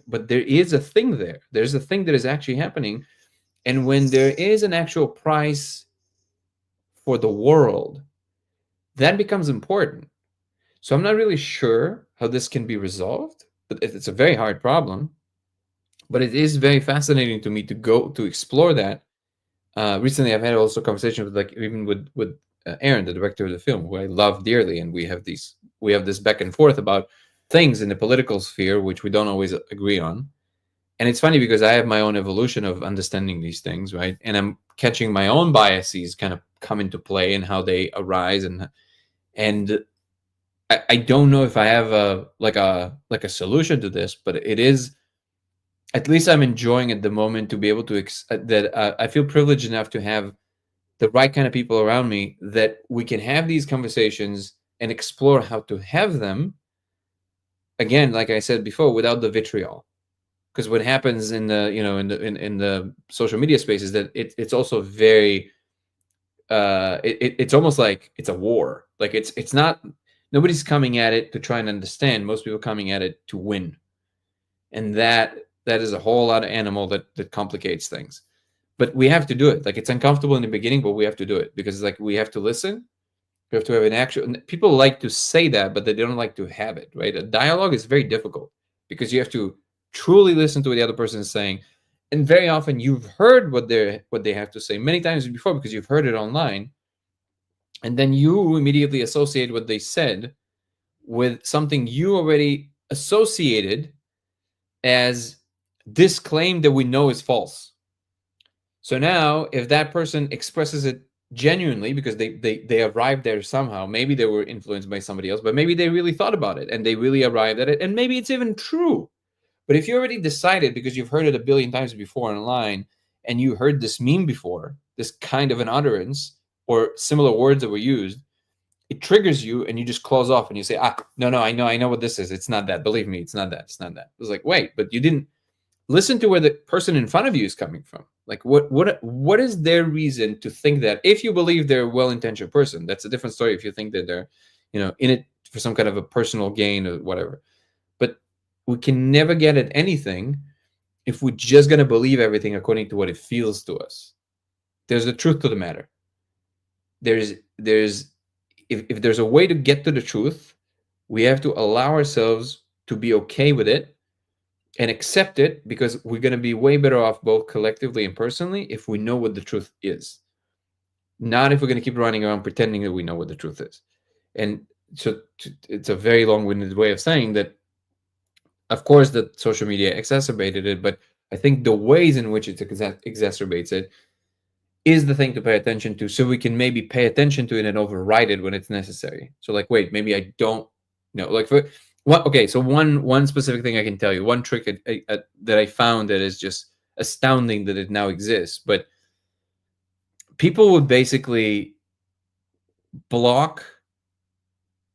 but there is a thing there. There's a thing that is actually happening. And when there is an actual price for the world, that becomes important. So I'm not really sure how this can be resolved, but it's a very hard problem. But it is very fascinating to me to go to explore that. Recently, I've had also conversations with, like, even with Aaron, the director of the film, who I love dearly, and we have this back and forth about things in the political sphere which we don't always agree on. And it's funny because I have my own evolution of understanding these things, right? And I'm catching my own biases kind of come into play and how they arise, and I don't know if I have a solution to this, but it is, at least I'm enjoying at the moment to be able to I feel privileged enough to have the right kind of people around me that we can have these conversations and explore how to have them, again, like I said before, without the vitriol. Because what happens in the in the social media space is that it's also very it's almost like it's a war. Like, it's not, nobody's coming at it to try and understand. Most people coming at it to win, and that is a whole lot of animal that complicates things. But we have to do it. Like, it's uncomfortable in the beginning, but we have to do it, because, like, we have to listen, You have to have an actual. People like to say that, but they don't like to have it, right? A dialogue is very difficult because you have to truly listen to what the other person is saying, and very often you've heard what they have to say many times before because you've heard it online, and then you immediately associate what they said with something you already associated as this claim that we know is false. So now, if that person expresses it genuinely because they arrived there somehow, maybe they were influenced by somebody else, but maybe they really thought about it and they really arrived at it, and maybe it's even true. But if you already decided because you've heard it a billion times before online, and you heard this meme before, this kind of an utterance or similar words that were used, it triggers you and you just close off and you say, no, I know what this is. It's not that. Believe me, it's not that. It's not that. It's like, wait, but you didn't listen to where the person in front of you is coming from. Like, what is their reason to think that? If you believe they're a well-intentioned person, that's a different story. If you think that they're, in it for some kind of a personal gain or whatever. But we can never get at anything if we're just gonna believe everything according to what it feels to us. There's a truth to the matter. There's if there's a way to get to the truth, we have to allow ourselves to be okay with it and accept it, because we're going to be way better off both collectively and personally if we know what the truth is, not if we're going to keep running around pretending that we know what the truth is. And so it's a very long-winded way of saying that, of course, that social media exacerbated it, but I think the ways in which it exacerbates it is the thing to pay attention to, so we can maybe pay attention to it and override it when it's necessary. So like, wait, maybe I don't know. Like for what? Okay, so one specific thing I can tell you, one trick that I found that is just astounding that it now exists. But people would basically block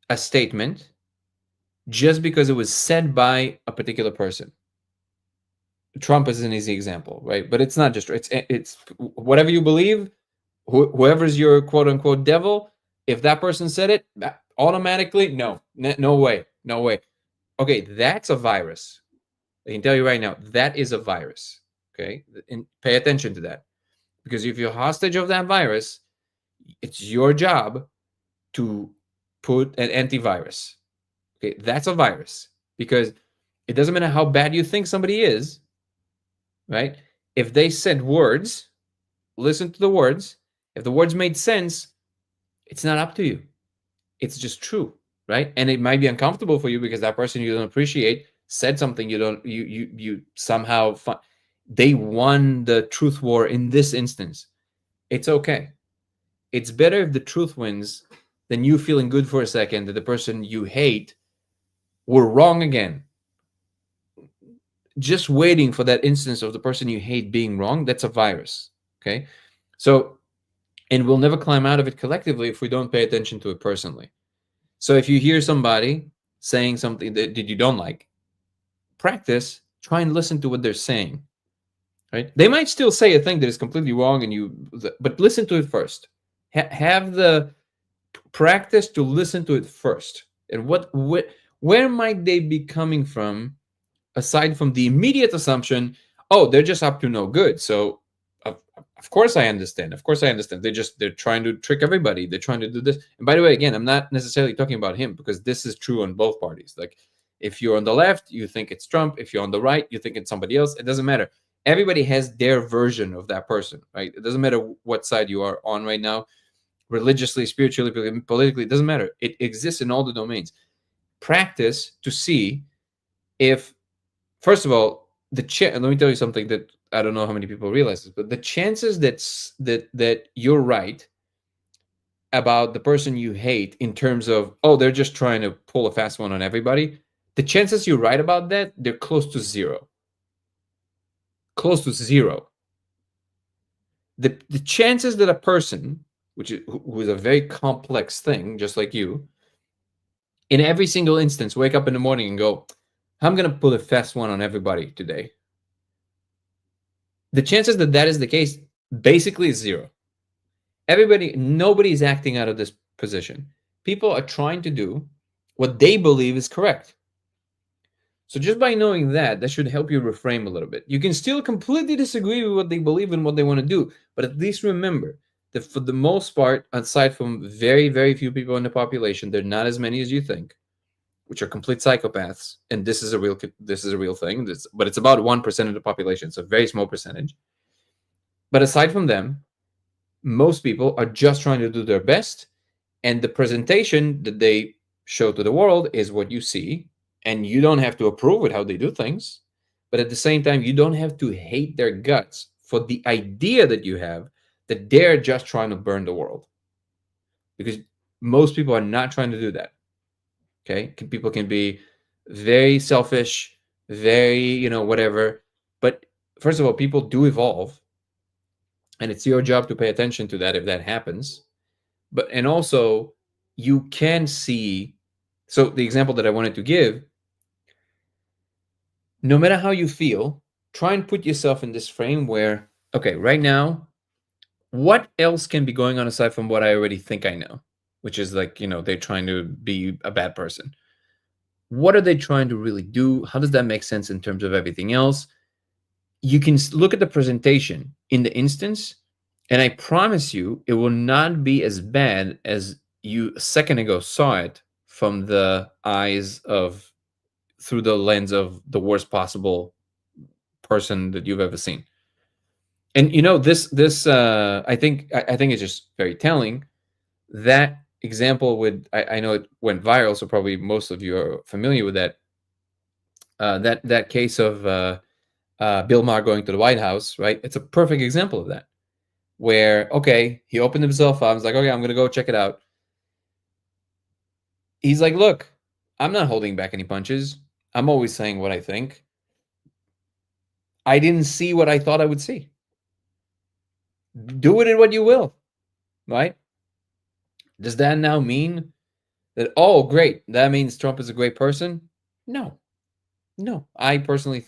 a statement just because it was said by a particular person. Trump is an easy example, right? But it's not just it's whatever you believe, whoever's your quote unquote devil, if that person said it, automatically, no way, no way. Okay, that's a virus. I can tell you right now, that is a virus. Okay, and pay attention to that, because if you're hostage of that virus, it's your job to put an antivirus. Okay, that's a virus, because it doesn't matter how bad you think somebody is, right? If they said words, listen to the words. If the words made sense, it's not up to you. It's just true, right? And it might be uncomfortable for you because that person you don't appreciate said something you somehow they won the truth war in this instance. It's okay. It's better if the truth wins than you feeling good for a second that the person you hate were wrong again. Just waiting for that instance of the person you hate being wrong, that's a virus. Okay, so, and we'll never climb out of it collectively if we don't pay attention to it personally. So if you hear somebody saying something that you don't like, practice, try and listen to what they're saying, right? They might still say a thing that is completely wrong, but listen to it first. Have the practice to listen to it first. And where might they be coming from, aside from the immediate assumption, oh, they're just up to no good. So of course I understand. Of course I understand. They're trying to trick everybody. They're trying to do this. And by the way, again, I'm not necessarily talking about him, because this is true on both parties. Like, if you're on the left, you think it's Trump. If you're on the right, you think it's somebody else. It doesn't matter. Everybody has their version of that person, right? It doesn't matter what side you are on right now, religiously, spiritually, politically. It doesn't matter. It exists in all the domains. Practice to see if, first of all, let me tell you something that I don't know how many people realize this, but the chances that you're right about the person you hate, in terms of, oh, they're just trying to pull a fast one on everybody, the chances you're right about that, they're close to zero. Close to zero. The chances that a person, who is a very complex thing, just like you, in every single instance, wake up in the morning and go, I'm going to pull a fast one on everybody today. The chances that is the case basically is zero. Nobody's acting out of this position. People are trying to do what they believe is correct. So just by knowing that should help you reframe a little bit. You can still completely disagree with what they believe and what they want to do, but at least remember that for the most part, aside from very, very few people in the population, there are not as many as you think, which are complete psychopaths. And this is a real thing. But it's about 1% of the population. It's a very small percentage. But aside from them, most people are just trying to do their best, and the presentation that they show to the world is what you see, and you don't have to approve with how they do things, but at the same time you don't have to hate their guts for the idea that you have that they're just trying to burn the world, because most people are not trying to do that. Okay, people can be very selfish, very, whatever, but first of all, people do evolve, and it's your job to pay attention to that if that happens. But and also you can see, so the example that I wanted to give, no matter how you feel, try and put yourself in this frame where, okay, right now, what else can be going on aside from what I already think I know, which is like, they're trying to be a bad person. What are they trying to really do? How does that make sense in terms of everything else? You can look at the presentation in the instance, and I promise you, it will not be as bad as you a second ago saw it from the eyes of, through the lens of the worst possible person that you've ever seen. And I think it's just very telling. That example with, I know it went viral, so probably most of you are familiar with that. That case of Bill Maher going to the White House, right? It's a perfect example of that, where, okay, he opened himself up. He's like, okay, I'm gonna go check it out. He's like, look, I'm not holding back any punches. I'm always saying what I think. I didn't see what I thought I would see. Do it in what you will, right? Does that now mean that, oh, great, that means Trump is a great person? No. I absolutely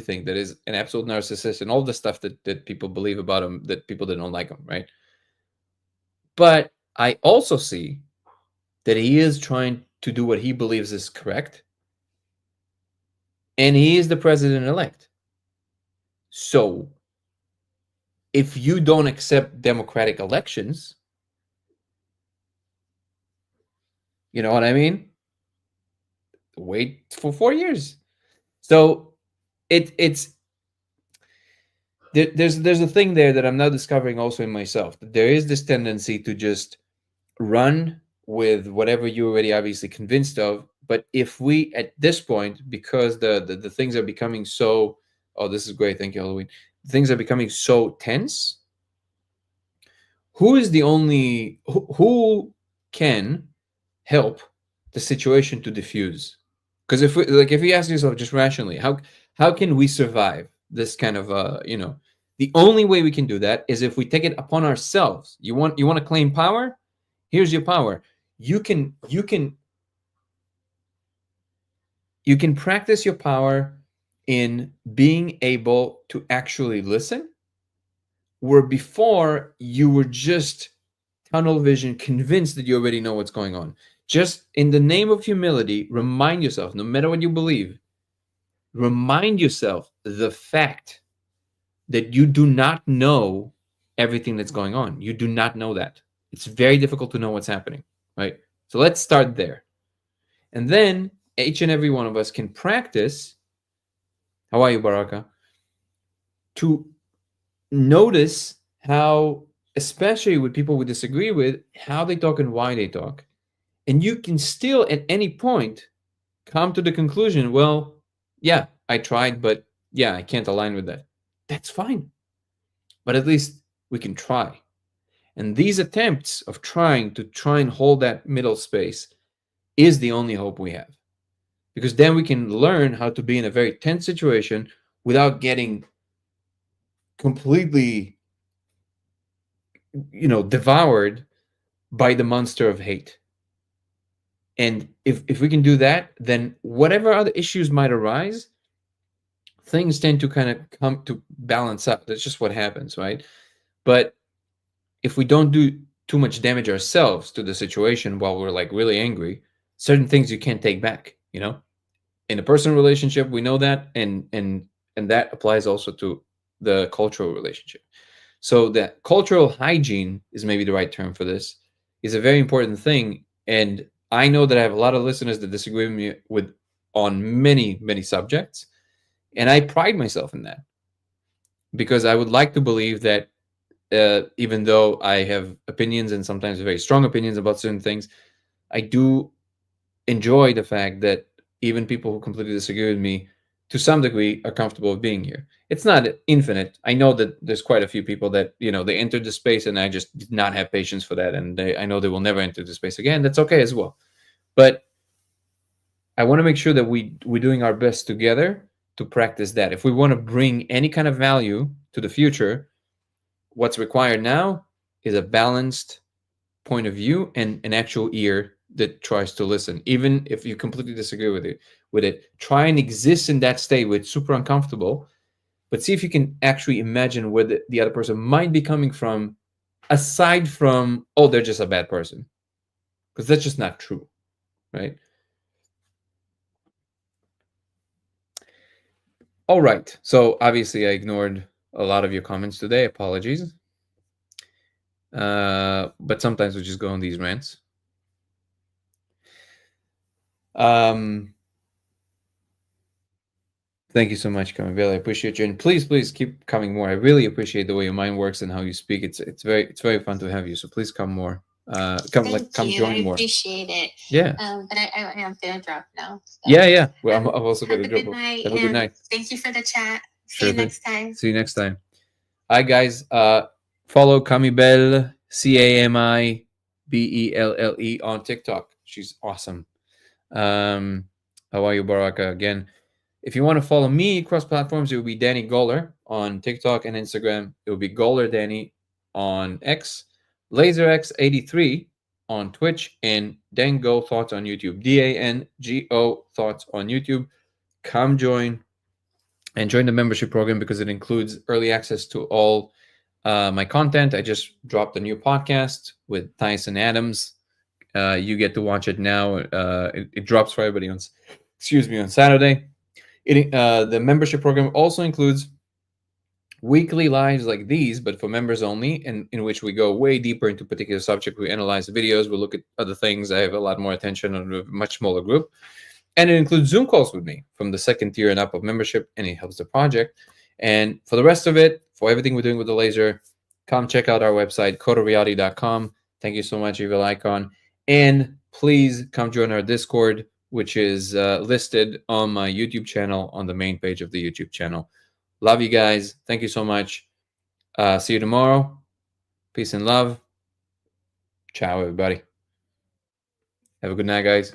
think that is an absolute narcissist, and all the stuff that people believe about him, that people that don't like him, right? But I also see that he is trying to do what he believes is correct, and he is the president-elect. So if you don't accept democratic elections, you know what I mean? Wait for 4 years. So it's there's a thing there that I'm now discovering also in myself. That there is this tendency to just run with whatever you're already obviously convinced of. But if we, at this point, because the things are becoming so, oh, this is great, thank you, Halloween. Things are becoming so tense. Who can help the situation to diffuse? Because if you ask yourself just rationally, how can we survive this kind of the only way we can do that is if we take it upon ourselves. You want to claim power? Here's your power. You can practice your power in being able to actually listen, where before you were just tunnel vision, convinced that you already know what's going on. Just in the name of humility, remind yourself, no matter what you believe, remind yourself the fact that you do not know everything that's going on. You do not know that. It's very difficult to know what's happening, right? So let's start there. And then each and every one of us can practice, how are you, Baraka? To notice how, especially with people we disagree with, how they talk and why they talk. And you can still at any point come to the conclusion, well, yeah, I tried, but yeah, I can't align with that. That's fine. But at least we can try. And these attempts of trying and hold that middle space is the only hope we have. Because then we can learn how to be in a very tense situation without getting completely, devoured by the monster of hate. And if we can do that, then whatever other issues might arise, things tend to kind of come to balance up. That's just what happens, right? But if we don't do too much damage ourselves to the situation while we're like really angry, certain things you can't take back, in a personal relationship, we know that, and that applies also to the cultural relationship. So the cultural hygiene is maybe the right term for this, is a very important thing. And I know that I have a lot of listeners that disagree with me with on many subjects, and I pride myself in that because I would like to believe that even though I have opinions and sometimes very strong opinions about certain things, I do enjoy the fact that even people who completely disagree with me to some degree are comfortable with being here. It's not infinite. I know that there's quite a few people that, they entered the space and I just did not have patience for that. And I know they will never enter the space again. That's okay as well. But I want to make sure that we're doing our best together to practice that. If we want to bring any kind of value to the future, what's required now is a balanced point of view and an actual ear that tries to listen, even if you completely disagree with it. Try and exist in that state where it's super uncomfortable, but see if you can actually imagine where the other person might be coming from, aside from, oh, they're just a bad person, because that's just not true, right? All right, so obviously I ignored a lot of your comments today. Apologies. But sometimes we just go on these rants. um Thank you so much, Camille. I appreciate you, and please keep coming more. I really appreciate the way your mind works and how you speak. It's very fun to have you. So please come more. Come you. join I more. appreciate it. Yeah. But I am gonna drop now. So. Yeah. Well, I'm also Have gonna a drop. good night. Have a good night. Thank you for the chat. See Sure you thing. next time. See you next time. All right, guys. Follow Camibel, Camibelle on TikTok. She's awesome. How are you, Baraka? Again, if you want to follow me across platforms, it will be Danny Goller on TikTok and Instagram. It will be Goller Danny on X, LaserX83 on Twitch, and Dango Thoughts on YouTube. DANGO Thoughts on YouTube. Come join and join the membership program because it includes early access to all my content. I just dropped a new podcast with Tyson Adams. You get to watch it now. It drops for everybody on Saturday. The membership program also includes weekly lives like these, but for members only, in which we go way deeper into particular subject. We analyze the videos, we look at other things. I have a lot more attention on a much smaller group. And it includes Zoom calls with me from the second tier and up of membership, and it helps the project. And for the rest of it, for everything we're doing with the laser, come check out our website, codeofreality.com. Thank you so much, Evil Icon. And please come join our Discord, which is listed on my YouTube channel on the main page of the YouTube channel. Love you guys. Thank you so much. See you tomorrow. Peace and love. Ciao, everybody. Have a good night, guys.